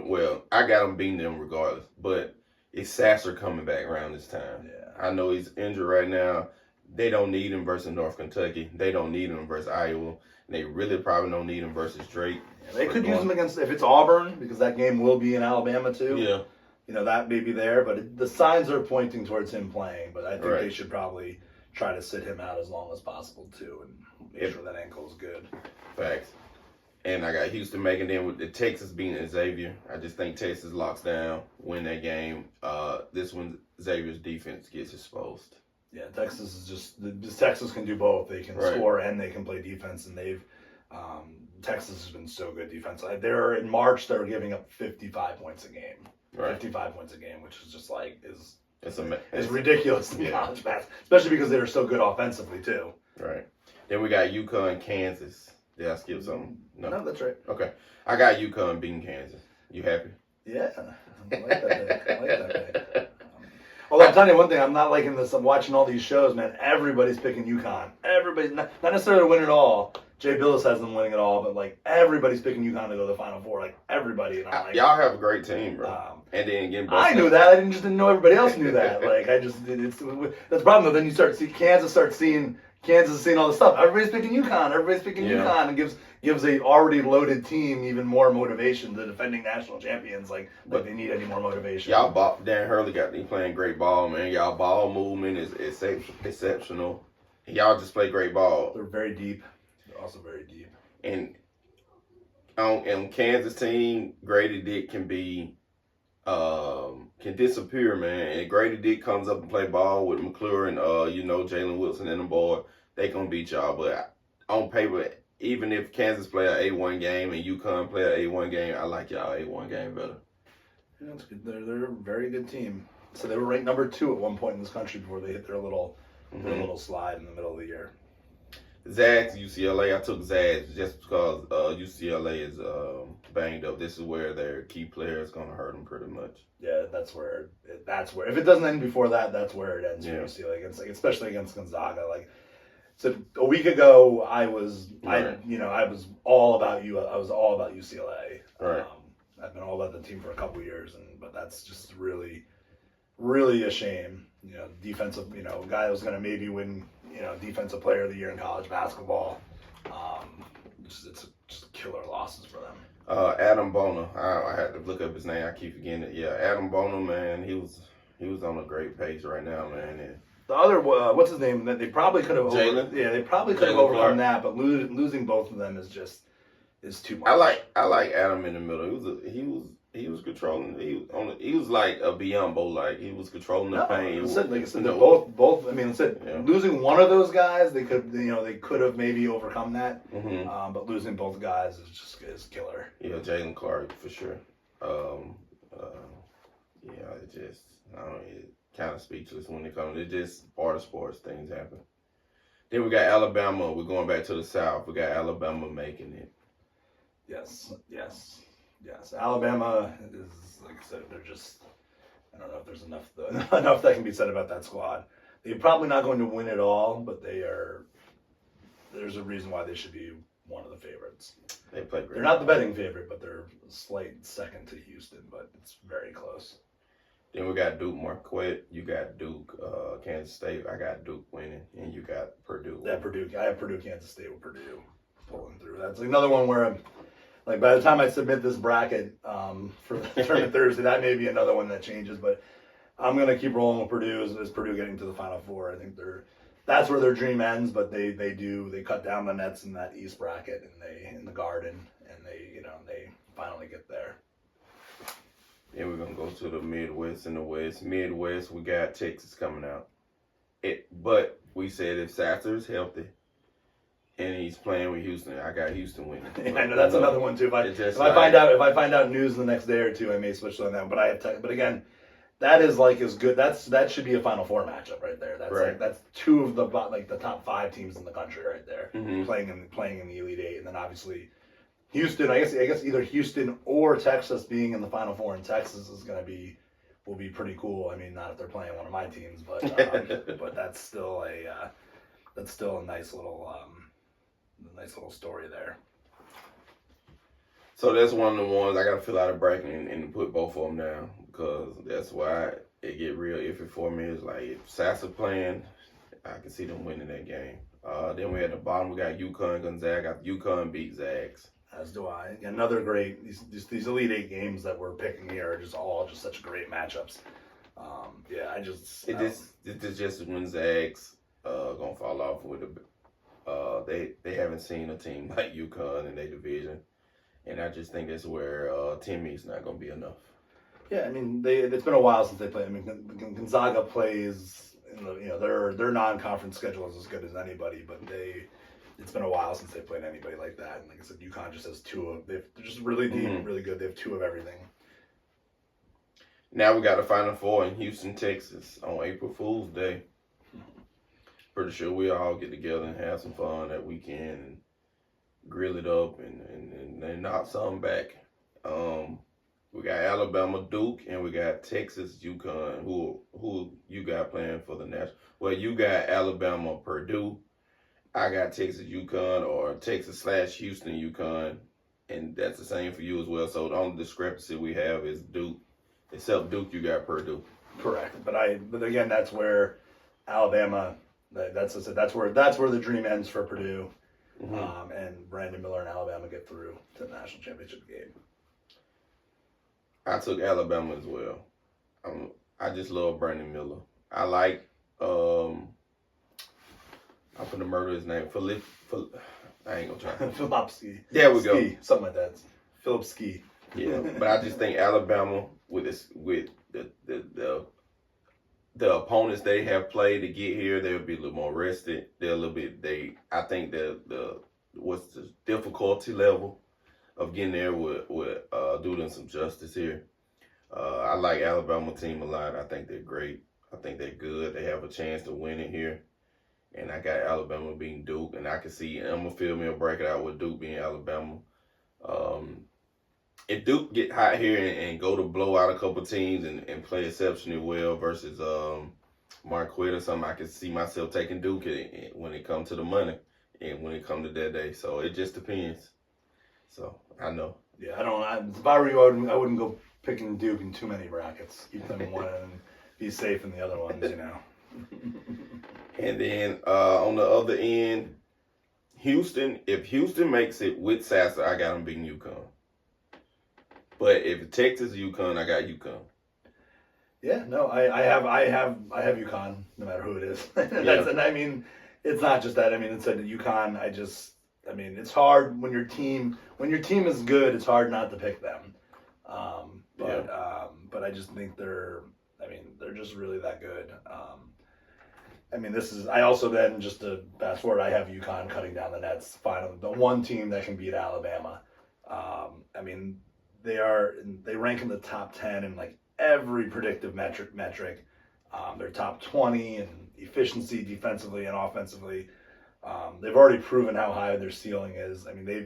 I got them beating them regardless, but is Sasser coming back around this time? Yeah. I know he's injured right now. They don't need him versus North Kentucky. They don't need him versus Iowa. And they really probably don't need him versus Drake. Yeah, they could use him against, if it's Auburn, because that game will be in Alabama too. Yeah. That may be there, but the signs are pointing towards him playing. But I think they should probably try to sit him out as long as possible too and make sure that ankle is good. Facts. And I got Houston making them with the Texas beating Xavier. I just think Texas locks down, win that game. This one, Xavier's defense gets exposed. Yeah, Texas is just Texas can do both. They can score and they can play defense, and they've Texas has been so good defense. They're in March. They're giving up 55 points a game. Right. 55 points a game, which is just like is ridiculous in college basketball, especially because they're so good offensively too. Right. Then we got UConn, Kansas. Did I skip something? No, that's right. Okay. I got UConn beating Kansas. You happy? Yeah. I like that pick. Although I'm telling you one thing, I'm not liking this. I'm watching all these shows, man. Everybody's picking UConn. Everybody, not necessarily to win it all. Jay Billis has them winning it all, but like everybody's picking UConn to go to the Final Four. Like everybody. And I'm like, y'all have a great team, bro. And then again, I knew that. I didn't know everybody else knew that. Like that's the problem. Though. Then you start seeing Kansas seeing all the stuff. Everybody's picking UConn. UConn, and gives a already loaded team even more motivation. The defending national champions, like they need any more motivation. Dan Hurley got me playing great ball, man. Y'all ball movement is exceptional. Y'all just play great ball. They're very deep. They're also very deep. And on Kansas team, Grady Dick can disappear, man. And Grady Dick comes up and play ball with McClure and Jalen Wilson and the board. They gonna beat y'all, but on paper, even if Kansas play an A1 game and UConn play an A1 game, I like y'all A1 game better. Yeah, that's good. They're a very good team. So they were ranked number 2 at one point in this country before they hit their little slide in the middle of the year. Zags, UCLA. I took Zags just because UCLA is banged up. This is where their key player is gonna hurt them pretty much. Yeah, that's where. If it doesn't end before that, that's where it ends for UCLA especially against Gonzaga. Like, so a week ago, I was all about you. I was all about UCLA. Right. I've been all about the team for a couple of years, but that's just really, really a shame. Defensive. A guy that was going to maybe win. Defensive player of the year in college basketball. It's just killer losses for them. Adam Boner. I had to look up his name. I keep forgetting it. Yeah, Adam Boner, man. He was on a great pace right now, man. And the other, what's his name? That they probably could have. Jalen. Yeah, they probably could have overcome that, but losing both of them is too much. I like Adam in the middle. He was controlling. He was like a Biyombo. Like he was controlling the pain. Like I said, they're both. I mean, losing one of those guys, they could have maybe overcome that. Mm-hmm. But losing both guys is killer. Yeah, Jalen Clark for sure. It kind of speechless when it comes. It's just part of sports. Things happen. Then we got Alabama. We're going back to the South. We got Alabama making it. Yes. Alabama is, like I said, they're just. I don't know if there's enough that can be said about that squad. They're probably not going to win it all, but they are. There's a reason why they should be one of the favorites. They play great. They're not the betting favorite, but they're a slight second to Houston, but it's very close. Then we got Duke Marquette. You got Duke, Kansas State. I got Duke winning, and you got Purdue. Yeah, Purdue. I have Purdue, Kansas State with Purdue pulling through. That's another one where I'm like, by the time I submit this bracket for the tournament Thursday, that may be another one that changes. But I'm gonna keep rolling with Purdue as Purdue getting to the Final Four. I think that's where their dream ends. But they cut down the nets in that East bracket and in the Garden, and they finally get there. Then we're gonna go to the Midwest and the West. Midwest, we got Texas coming out. But we said if Sasser's healthy and he's playing with Houston, I got Houston winning. Yeah, I know that's another one too. If I find out news the next day or two, I may switch on that. But again, that is as good. That should be a Final Four matchup right there. That's right. That's two of the top 5 teams in the country right there, mm-hmm. playing in the Elite Eight, and then obviously. Houston, I guess either Houston or Texas being in the Final Four in Texas will be pretty cool. I mean, not if they're playing one of my teams, but but that's still a nice little story there. So that's one of the ones I got to fill out a bracket and put both of them down because that's why it get real iffy for me. It's like if Sasser playing, I can see them winning that game. Then we at the bottom we got UConn, Gonzaga. UConn beat Zags. As do I. Another great these Elite Eight games that we're picking here are just such great matchups. It's just when Zags gonna fall off with they haven't seen a team like UConn in their division. and I just think that's where Timmy's not going to be enough. Yeah, I mean, it's been a while since they played. I mean, Gonzaga plays in the their non-conference schedule is as good as anybody, but it's been a while since they played anybody like that. And like I said, UConn just has they're just really deep, really good. They have two of everything. Now we got the Final Four in Houston, Texas on April Fool's Day. Pretty sure we all get together and have some fun that weekend and grill it up and knock something back. We got Alabama, Duke, and we got Texas, UConn. Who you got playing for the national? Well, you got Alabama, Purdue. I got Texas, UConn, or Texas/Houston, UConn, and that's the same for you as well. So the only discrepancy we have is Duke. Except Duke, you got Purdue. Correct, but again, that's where Alabama. That's where the dream ends for Purdue, and Brandon Miller and Alabama get through to the national championship game. I took Alabama as well. I just love Brandon Miller. I like I'm gonna murder his name. I ain't gonna try. Filipski. There we go. Something like that. Philip Ski. Yeah, but I just think Alabama with the opponents they have played to get here, they'll be a little more rested. I think what's the difficulty level of getting there would do them some justice here. I like Alabama team a lot. I think they're great. I think they're good. They have a chance to win it here. And I got Alabama beating Duke, and I can see Emma Fieldmill break it out with Duke being Alabama. If Duke get hot here and go to blow out a couple teams and play exceptionally well versus Marquette or something, I can see myself taking Duke when it comes to the money and when it comes to that day. So it just depends. So I know. Yeah, if I were you, I wouldn't go picking Duke in too many brackets. Keep them in one and be safe in the other ones, And then on the other end, Houston. If Houston makes it with Sasser, I got them beating UConn. But if Texas, UConn, I got UConn. Yeah, no, I have UConn, no matter who it is. And I mean, it's not just that. I mean, it's that UConn. It's hard when your team is good. It's hard not to pick them. But I just think they're just really that good. I also then, just to fast forward, I have UConn cutting down the nets. Finally, the one team that can beat Alabama. They rank in the top 10 in like every predictive metric. They're top 20 in efficiency defensively and offensively. They've already proven how high their ceiling is. I mean, they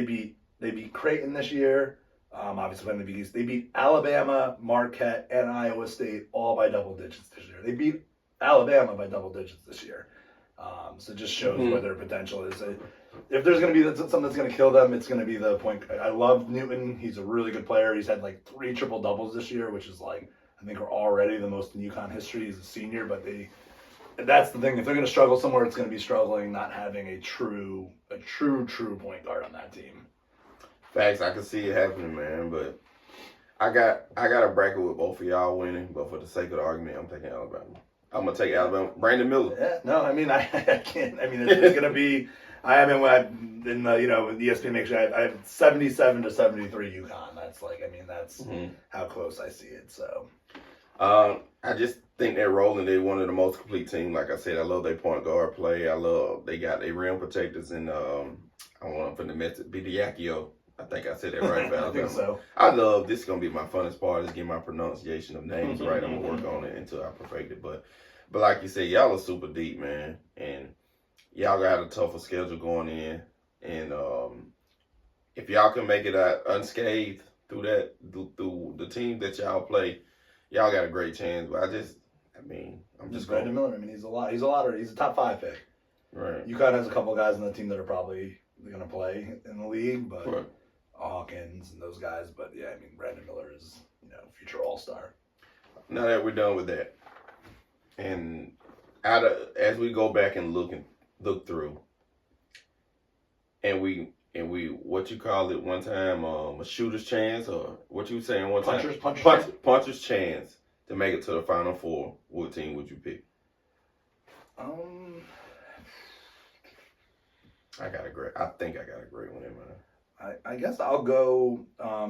beat Creighton this year. Obviously, when they beat Alabama, Marquette, and Iowa State all by double digits this year. They beat Alabama by double digits this year. So it just shows where their potential is. If there's going to be something that's going to kill them, it's going to be the point. I love Newton. He's a really good player. He's had like 3 triple doubles this year, which is like, I think, are already the most in UConn history. He's a senior, but that's the thing. If they're going to struggle somewhere, it's going to be struggling not having a true point guard on that team. Facts, I can see it happening, man. But I got a bracket with both of y'all winning, but for the sake of the argument, I'm taking Alabama. I'm gonna take Alabama. Brandon Miller. Yeah, no, I mean, I can't. I mean, it's gonna be. I have in the ESPN makes sure I have 77 to 73 UConn. That's that's how close I see it. So, I just think they're rolling. They're one of the most complete teams. Like I said, I love their point guard play. I love they got their rim protectors and I want them from the Bediakio. I think I said that right about I think so. I love this. Is gonna be my funnest part is getting my pronunciation of names right. I'm gonna work on it until I perfect it. But like you said, y'all are super deep, man, and y'all got a tougher schedule going in. And if y'all can make it unscathed through the team that y'all play, y'all got a great chance. But I'm just Brandon Miller. I mean, he's a top 5 pick. Right. UConn has a couple of guys on the team that are probably going to play in the league, but right. Hawkins and those guys. But yeah, I mean, Brandon Miller is future All-Star. Now that we're done with that, and as we go back and look through, and we what you call it one time a shooter's chance, or what you saying one time puncher's chance to make it to the Final Four. What team would you pick? I think I got a great one in mind. I guess I'll go.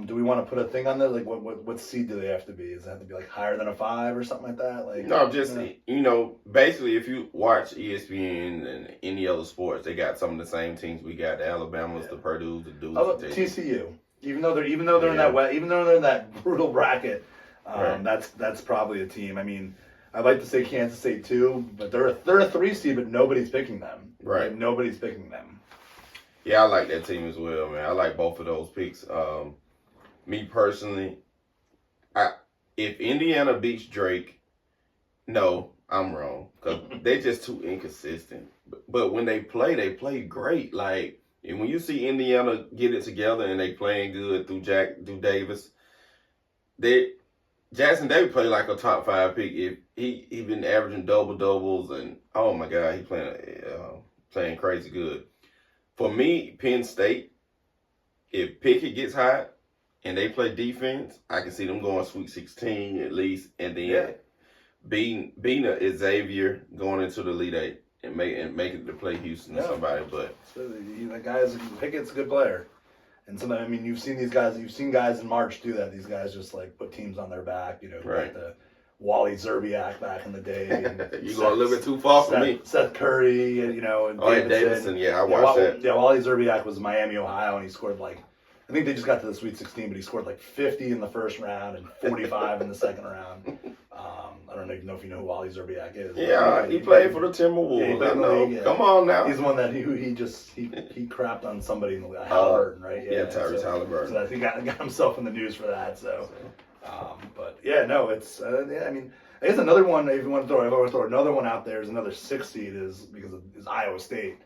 Do we want to put a thing on there? Like, what seed do they have to be? Does it have to be like higher than a 5 or something like that? Like, No, just yeah. basically, if you watch ESPN and any other sports, they got some of the same teams we got: the Alabamas, Yeah. the Purdue's, the Dukes, Oh, the TCU. Even though they're in that even though they're in that brutal bracket, Right. that's probably a team. I mean, I'd like to say Kansas State too, but they're a 3 seed, but nobody's picking them. Right. Like, nobody's picking them. Yeah, I like that team as well, man. I like both of those picks. Me personally, if Indiana beats Drake, no, I'm wrong because they're just too inconsistent. But when they play great. Like, and when you see Indiana get it together and they playing good through Davis, they Jackson Davis played like a top 5 pick. If he been averaging doubles and oh my god, he playing crazy good. For me, Penn State, if Pickett gets hot and they play defense, I can see them going Sweet 16 at least, and then beating a Xavier going into the Elite Eight and making it to play Houston or somebody. But so the guys, Pickett's a good player, and somebody. I mean, you've seen these guys. You've seen guys in March do that. These guys just like put teams on their back. You know, right. Like the Wally Zerbiak back in the day. You're going a little bit too far for me. Seth Curry, and Davidson. Yeah, I watched that. Yeah, Wally Zerbiak was Miami, Ohio, and he scored like, I think they just got to the Sweet 16, but he scored like 50 in the first round and 45 in the second round. I don't even know if you know who Wally Zerbiak is. Yeah, he played for the Timberwolves. Yeah, I know. Yeah. Come on now. He's the one that he crapped on somebody in the league. Halliburton, right? Tyrese Halliburton. So I think he got himself in the news for that. So, but yeah, no, it's I mean, I guess another one. If I want to throw another one out there is another 6 seed is Iowa State.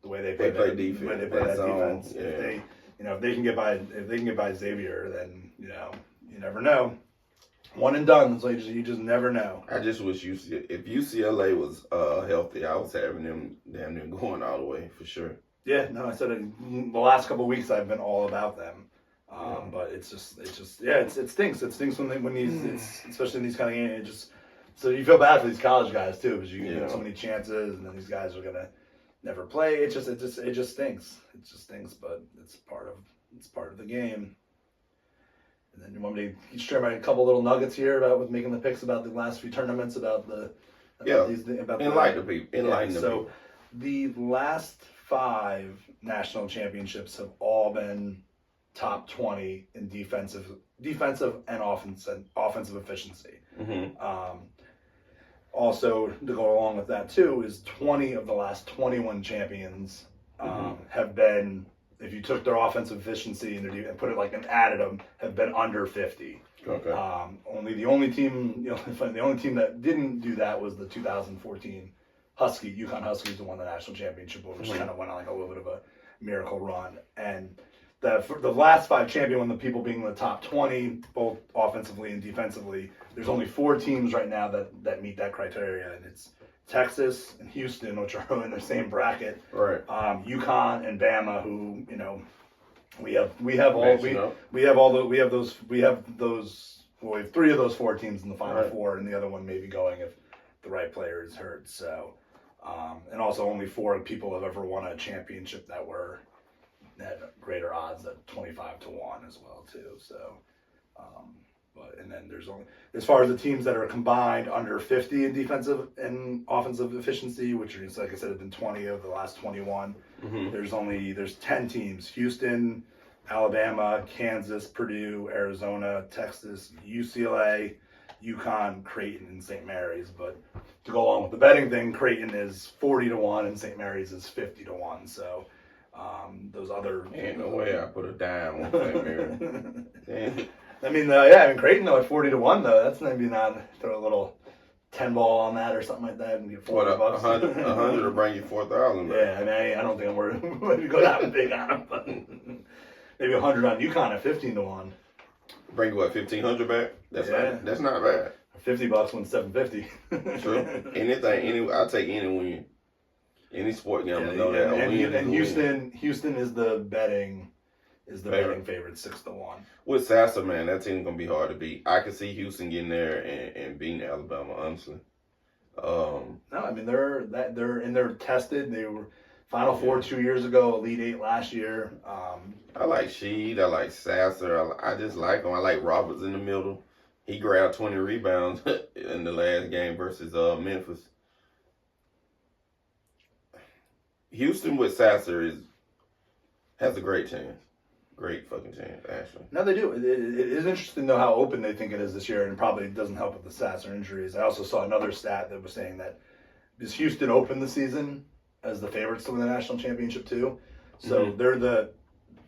The way they play defense. The way they play that defense. Yeah. If they can get by Xavier, then you never know. One and done, so you just never know. I just wish if UCLA was healthy, I was having them damn near going all the way for sure. Yeah, no, I said it, the last couple of weeks I've been all about them. But it stinks. It stinks when these, especially in these kind of games. So you feel bad for these college guys too, because you get so many chances, and then these guys are gonna never play. It just stinks. It just stinks, but it's part of the game. And then you want me to share my couple little nuggets here about making the picks about the last few tournaments enlighten the people. So the last 5 national championships have all been top 20 in defensive and offensive efficiency. Mm-hmm. Also, to go along with that too, is 20 of the last 21 champions have been, if you took their offensive efficiency and put it like and added them, have been under 50. Okay. The only team that didn't do that was the 2014 UConn Huskies, who won the national championship, which kind of went on like a little bit of a miracle run. And the last 5 champion, when the people being the top 20, both offensively and defensively, there's only 4 teams right now that meet that criteria, and it's Texas and Houston, which are in the same bracket. Right. UConn and Bama, who we have 3 of those 4 teams in the Final Four, and the other one may be going if the right player is hurt. So, and also only 4 people have ever won a championship that had greater odds at 25 to 1 as well too. So, and then there's only, as far as the teams that are combined under 50 in defensive and offensive efficiency, which is, like I said, have been 20 of the last 21. Mm-hmm. There's 10 teams: Houston, Alabama, Kansas, Purdue, Arizona, Texas, UCLA, UConn, Creighton, and St. Mary's. But to go along with the betting thing, Creighton is 40 to 1 and St. Mary's is 50 to 1. So those other, ain't no way I put a dime on St. Mary. I mean, Creighton though at 40 to 1 though, that's maybe not throw a little 10 ball on that or something like that and get $40. 100 will bring you 4,000. Yeah, I mean, I don't think I'm worried to go that big on them, but maybe 100 on UConn at 15 to 1. Bring what, 1,500 back? That's not bad. $50 wins $750. True. I'll take any win. Any sport gambling know that. And Houston is the betting favorite 6 to 1. With Sasser, man, that team's gonna be hard to beat. I can see Houston getting there and beating Alabama, honestly. No, I mean they're tested. Final Four 2 years ago, Elite Eight last year. I like Sheed. I like Sasser. I just like him. I like Roberts in the middle. He grabbed 20 rebounds in the last game versus Memphis. Houston with Sasser has a great chance. Great fucking chance, actually. No, they do. It is interesting, though, how open they think it is this year, and probably doesn't help with the Sasser injuries. I also saw another stat that was saying that is Houston opened the season as the favorites to win the national championship, too. So they're the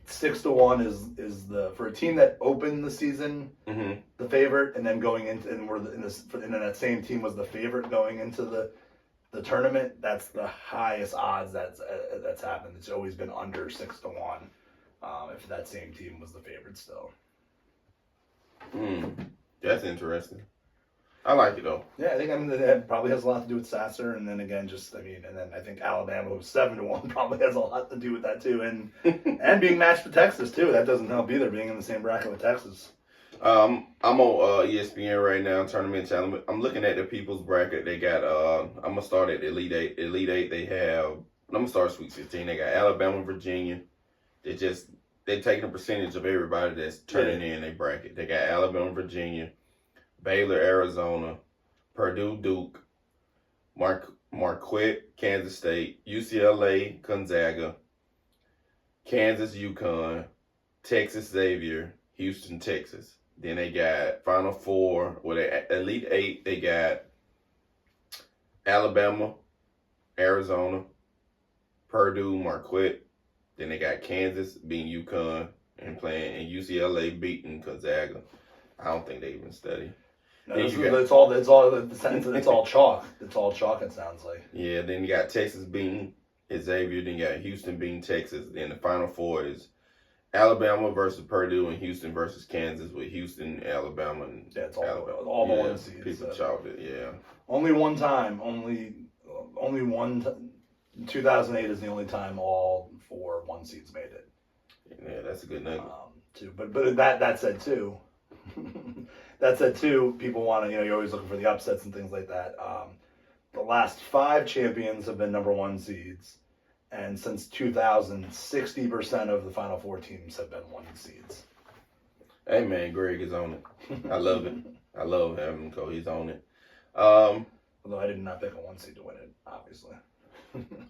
6-1 is the for a team that opened the season the favorite, and then going into and we're in this and then that same team was the favorite going into the tournament. That's the highest odds that's happened. It's always been under 6-1 if that same team was the favorite still. That's interesting. I like it though. Yeah, I think it probably has a lot to do with Sasser, and then again, and then I think Alabama, who's 7-1, probably has a lot to do with that too, and being matched with Texas too. That doesn't help either, being in the same bracket with Texas. I'm on ESPN right now, Tournament Challenge. I'm looking at the people's bracket. They got I'm gonna start at Elite Eight. Elite Eight, I'm gonna start Sweet 16. They got Alabama, Virginia. They're taking a percentage of everybody that's turning in their bracket. They got Alabama, Virginia, Baylor, Arizona, Purdue, Duke, Marquette, Kansas State, UCLA, Gonzaga, Kansas, UConn, Texas, Xavier, Houston, Texas. Then they got Final Four, Elite Eight, they got Alabama, Arizona, Purdue, Marquette. Then they got Kansas beating UConn and UCLA beating Gonzaga. I don't think they even study. No, it's all chalk. It's all chalk, it sounds like. Yeah, then you got Texas beating Xavier, then you got Houston beating Texas. Then the Final Four is Alabama versus Purdue and Houston versus Kansas, with Houston, Alabama, and it's all the one seeds. People chalked it, yeah. Only one time, only 2008 is the only time all 4 1 seeds made it. Yeah, that's a good nugget. Too, but that said too. That said too, people want to, you're always looking for the upsets and things like that. The last 5 champions have been number 1 seeds, and since 2000, 60% of the Final Four teams have been 1 seeds. Hey man, Greg is on it. I love it. I love having him go. He's on it. Although I did not pick a 1 seed to win it, obviously.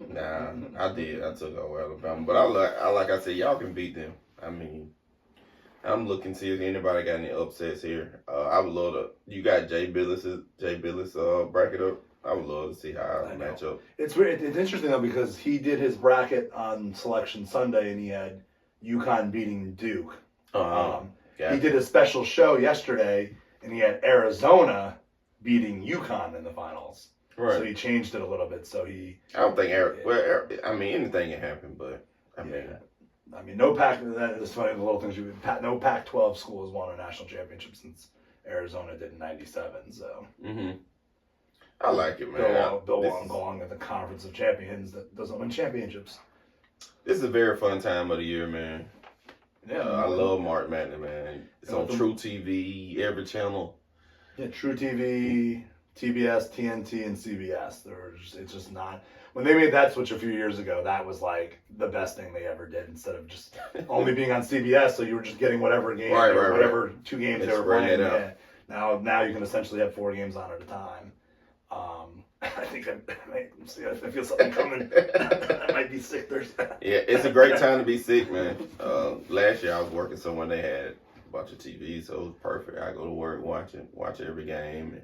Nah, I did. I took over Alabama, but like I said, y'all can beat them. I mean, I'm looking to see if anybody got any upsets here. I would love to. You got Jay Billis bracket up. I would love to see how I match up. It's weird. It's interesting though, because he did his bracket on Selection Sunday and he had UConn beating Duke. He did a special show yesterday and he had Arizona beating UConn in the finals. Right. So he changed it a little bit. So I don't think anything can happen, but I mean, no Pac. That is funny. The little things no Pac-12 school has won a national championship since Arizona did in '97. So. I like it, man. Bill won't go along with the Conference of Champions that doesn't win championships. This is a very fun time of the year, man. Yeah, I love March Madness, man. It's on True TV, every channel. Yeah, True TV, TBS, TNT, and CBS. It's just not. When they made that switch a few years ago, that was like the best thing they ever did. Instead of just only being on CBS, so you were just getting whatever game, whatever 2 games they were playing. Yeah. Now you can essentially have 4 games on at a time. I think I feel something coming. I might be sick Thursday. Yeah, it's a great time to be sick, man. Last year I was working somewhere they had a bunch of TV, so it was perfect. I go to work, watch every game,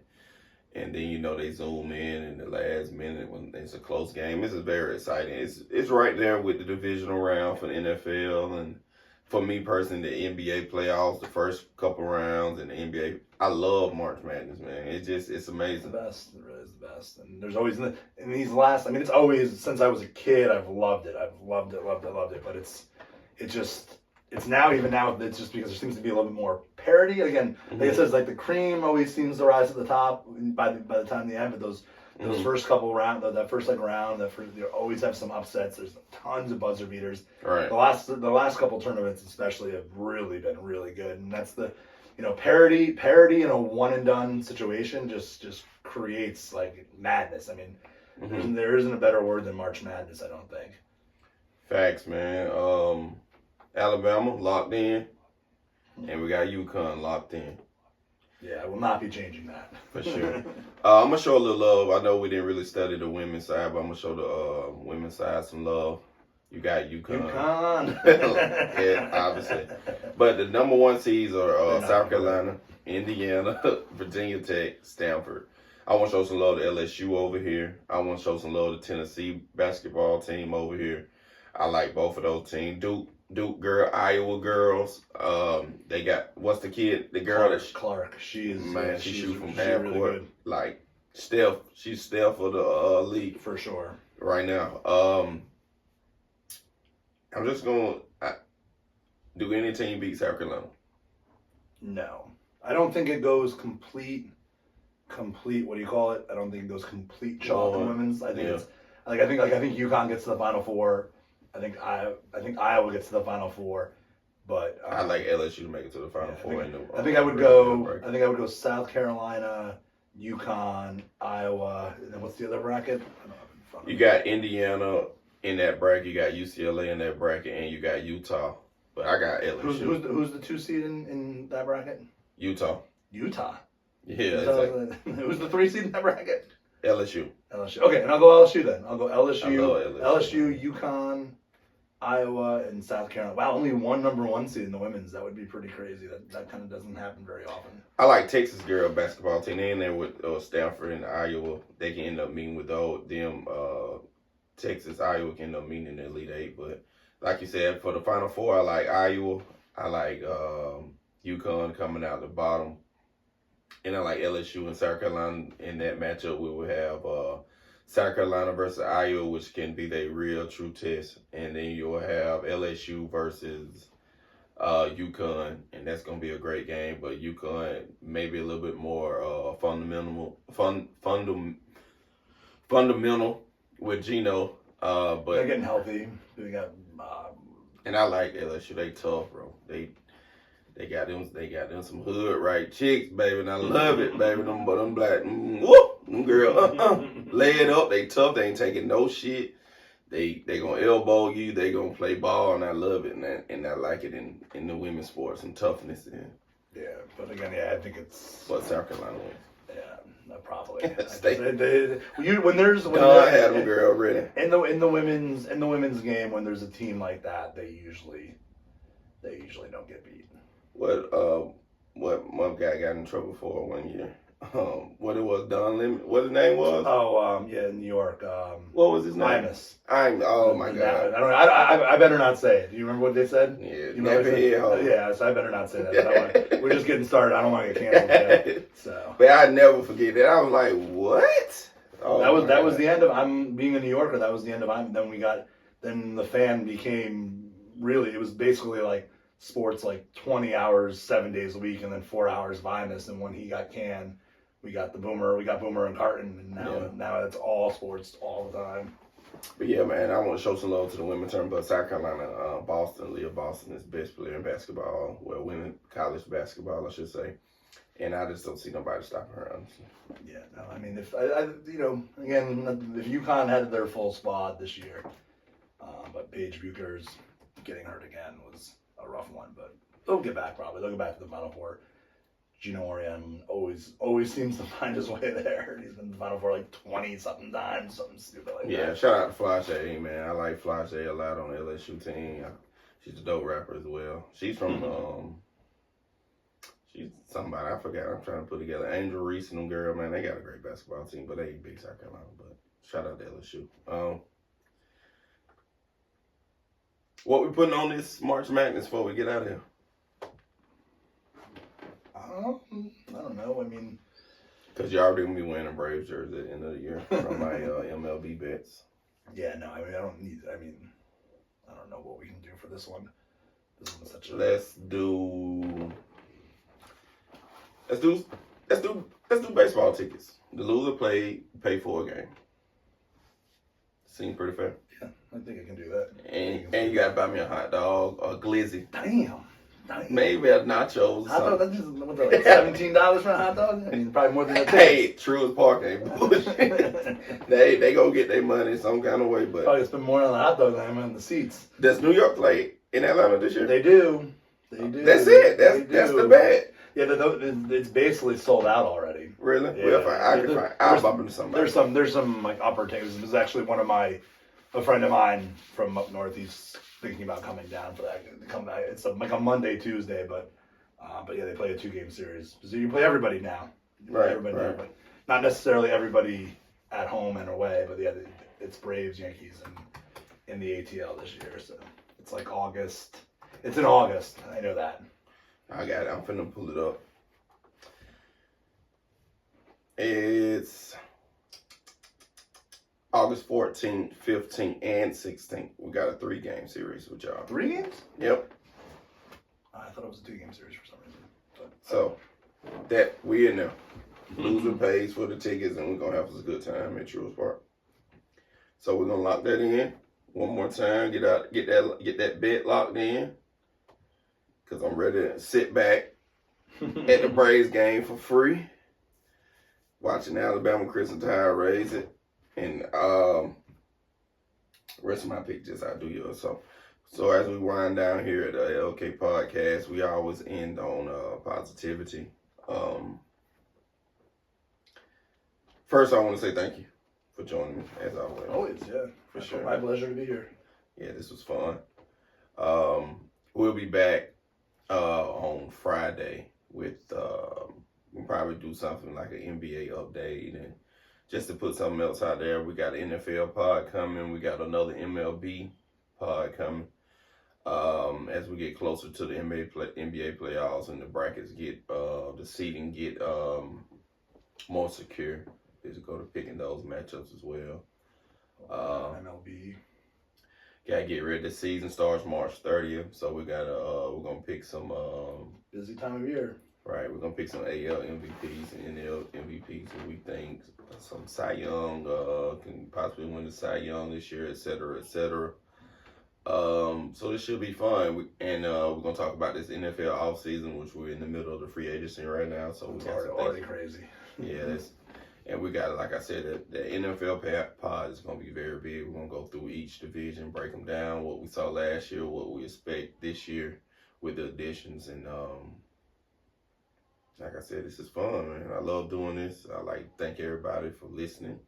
and then they zoom in the last minute when it's a close game. This is very exciting. It's right there with the divisional round for the NFL, and for me personally, the NBA playoffs, the first couple rounds, and the NBA. I love March Madness, man. It's amazing. It's the best. It really is the best. And there's always in these last. I mean, it's always since I was a kid. I've loved it. I've loved it. But it's now it's just because there seems to be a little bit more parity. Again, like it says, like the cream always seems to rise at the top by the time the end. But those first couple rounds, that first round, they always have some upsets. There's tons of buzzer beaters. Right. The last couple tournaments especially have really been really good, and that's the parity in a one and done situation just creates like madness. I mean, there isn't a better word than March Madness, I don't think. Facts, man. Alabama locked in, and we got UConn locked in Yeah, I will not be changing that. for sure. I'm gonna show a little love. I know we didn't really study the women's side, but I'm gonna show the women's side some love. You got UConn. UConn. Yeah, obviously. But the number one seeds are They're not South good. Carolina, Indiana, Virginia Tech, Stanford. I want to show some love to LSU over here. I want to show some love to Tennessee basketball team over here. I like both of those teams. Duke girl, Iowa girls. They got what's the kid? The girl that Clark. She is man, she shoot from she's half really court good like Steph. She's Steph of the league for sure. right now. I'm just gonna do any team beat South Carolina. No, I don't think it goes complete. What do you call it? I don't think it goes complete chalk in women's. I think Yeah. it's like I think UConn gets to the Final Four. I think Iowa gets to the Final Four, but I like LSU to make it to the Final yeah, Four. I think I would go South Carolina, UConn, Iowa, and then what's the other bracket? I don't have it in front of You me. got Indiana in that bracket. You got UCLA in that bracket, and you got Utah. But I got LSU. Who's the 2 seed in that bracket? Utah. Utah. Yeah, it's like Who's the 3 seed in that bracket? LSU. LSU. Okay, and I'll go LSU then. I'll go LSU, I love LSU. UConn, Iowa, and South Carolina. Wow, only one number 1 seed in the women's. That would be pretty crazy. That kind of doesn't happen very often. I like Texas girl basketball team. They in there with Stanford and Iowa. They can end up meeting with them. Texas, Iowa can end up meeting in the Elite Eight. But like you said, for the Final Four, I like Iowa. I like UConn coming out the bottom. And I like LSU and South Carolina in that matchup. We will have South Carolina versus Iowa, which can be their real true test. And then you'll have LSU versus UConn, and that's going to be a great game. But UConn maybe a little bit more fundamental with Gino. They're But getting healthy. We got and I like LSU. They tough, bro. They got them some hood right chicks, baby, and I love it, baby. Them black, whoop, them girl, lay it up. They tough. They ain't taking no shit. They gonna elbow you. They gonna play ball, and I love it, and I like it in the women's sports and toughness. And yeah, but again, yeah, I think it's but South Carolina wins. yeah, probably. When I had them girl ready. In the women's game, when there's a team like that, they usually don't get beat. What my guy got in trouble for 1 year? What it was, Don Lemon? What his name was? Oh, yeah, in New York. What was his name? Imus. Oh my god. I better not say it. Do you remember what they said? Yeah, You know what I said? nappy head. Yeah, so I better not say that. We're just getting started. I don't want to get canceled yet. So But I never forget that. I was like, what? Oh, that was the end of I'm being a New Yorker. That was the end of I'm. Then the fan became really. It was basically like sports, like 20 hours, 7 days a week, and then 4 hours of Imus. And when he got canned, we got Boomer and Carton, and now it's all sports all the time. But yeah, man, I want to show some love to the women term, but South Carolina, Boston, Leah Boston is best player in basketball. Well, winning college basketball, I should say. And I just don't see nobody stopping her, honestly. Yeah, no, I mean, if again, if UConn had their full squad this year, but Paige Buchers getting hurt again was a rough one. But they'll get back probably. They'll get back to the Final Four. Gino Orion always seems to find his way there. He's been in the Final Four like 20-something times, something stupid like that. Yeah, shout out to Flashay, man. I like Flashay a lot on the LSU team. She's a dope rapper as well. She's from she's somebody I forgot. I'm trying to put together Angel Reese and them girl, man. They got a great basketball team, but they ain't big South Carolina. But shout out to LSU. What we putting on this March Madness before we get out of here? I don't know. I mean, Because you're already going to be wearing a Braves jersey at the end of the year from my MLB bets. yeah, no. I mean, I don't know what we can do for this one. This one's such a. Let's do baseball tickets. The loser pay for a game. Seems pretty fair. Yeah, I think I can do that. And you gotta buy me a hot dog or a glizzy. Damn. maybe a nachos or Hot dog, something. that's just what, like $17 for a hot dog? I mean, probably more than that. Hey, Truist Park ain't bullshit. they go get their money some kind of way, but Probably spend more on the hot dog than on the seats. does New York play in Atlanta this year? They do. They do. That's it. They That's do. the bet. Yeah, it's basically sold out already. Really? Yeah. Well, I can find. I'll bump into somebody. There's some like opportunities. This is actually a friend of mine from up north. He's thinking about coming down for that. To come back. It's like a Monday, Tuesday, but yeah, they play a 2-game series. So you play everybody now. You play Right, everybody right. now, but not necessarily everybody at home and away. But yeah, it's Braves, Yankees, and in the ATL this year. So it's like August. It's in August. I know that. I got it. I'm finna pull it up. It's August 14th, 15th, and 16th. We got a 3-game series with y'all. 3 games? Yep. I thought it was a 2-game series for some reason. But, So that we in there. Loser pays for the tickets, and we're gonna have us a good time at Truist Park. So we're gonna lock that in one more time. Get that bet locked in. Cause I'm ready to sit back at the Braves game for free, watching Alabama Crimson Tide raise it, and rest of my pick just I do yours. So as we wind down here at the LK Podcast, we always end on positivity. First, I want to say thank you for joining me as always. always, yeah. For sure. My pleasure to be here. Yeah, this was fun. We'll be back on Friday with we'll probably do something like an NBA update, and just to put something else out there. We got an NFL pod coming. We got another MLB pod coming. As we get closer to the NBA playoffs and the brackets get the seeding get more secure, is go to picking those matchups as well. MLB. Gotta get ready. The season starts March 30th, so we're gonna pick some Busy time of year. right. We're gonna pick some AL MVPs and NL MVPs who we think some Cy Young can possibly win the Cy Young this year, et cetera, et cetera. So this should be fun. We're gonna talk about this NFL offseason, which we're in the middle of the free agency right now. So we It's got some already things. crazy. Yeah, and we got, like I said, the NFL pod is going to be very big. We're going to go through each division, break them down, what we saw last year, what we expect this year with the additions. And like I said, this is fun, man. I love doing this. I like to thank everybody for listening.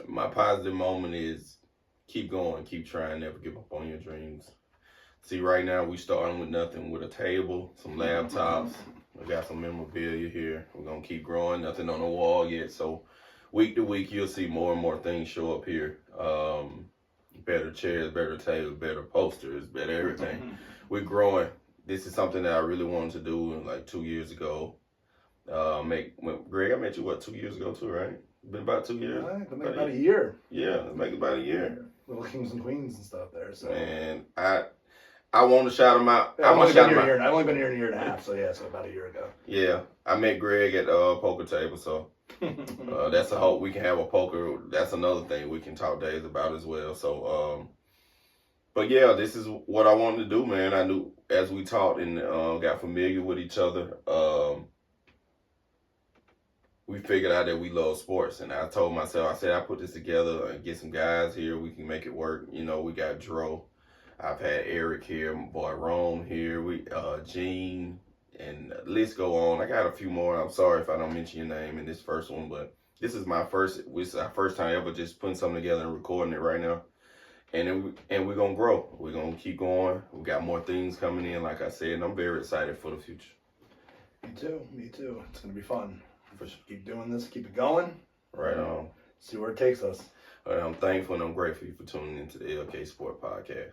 My positive moment is keep going, keep trying, never give up on your dreams. See, right now we starting with nothing, with a table, some laptops. We got some memorabilia here. We're going to keep growing. Nothing on the wall yet. So week to week, you'll see more and more things show up here. Better chairs, better tables, better posters, better everything. We're growing. This is something that I really wanted to do like 2 years ago. Greg, I met you, 2 years ago too, right? Been about 2 years? Right, about a year. Yeah, make about a year. Little kings and queens and stuff there. So. And I want to shout him out. Yeah, I've only been here a year and a half, so yeah, so about a year ago. Yeah, I met Greg at poker table, so that's a hope we can have a poker. That's another thing we can talk days about as well. So, but yeah, this is what I wanted to do, man. I knew as we talked and got familiar with each other, we figured out that we love sports, and I told myself, I said, I put this together and get some guys here. We can make it work. You know, we got Dro. I've had Eric here, my boy Rome here, Gene, and the list go on. I got a few more. I'm sorry if I don't mention your name in this first one, but this is our first time ever just putting something together and recording it right now. And we're gonna grow. We're gonna keep going. We got more things coming in, like I said, and I'm very excited for the future. Me too. It's gonna be fun. For sure. Keep doing this, keep it going. Right on. See where it takes us. I'm thankful and I'm grateful for tuning into the LK Sport Podcast.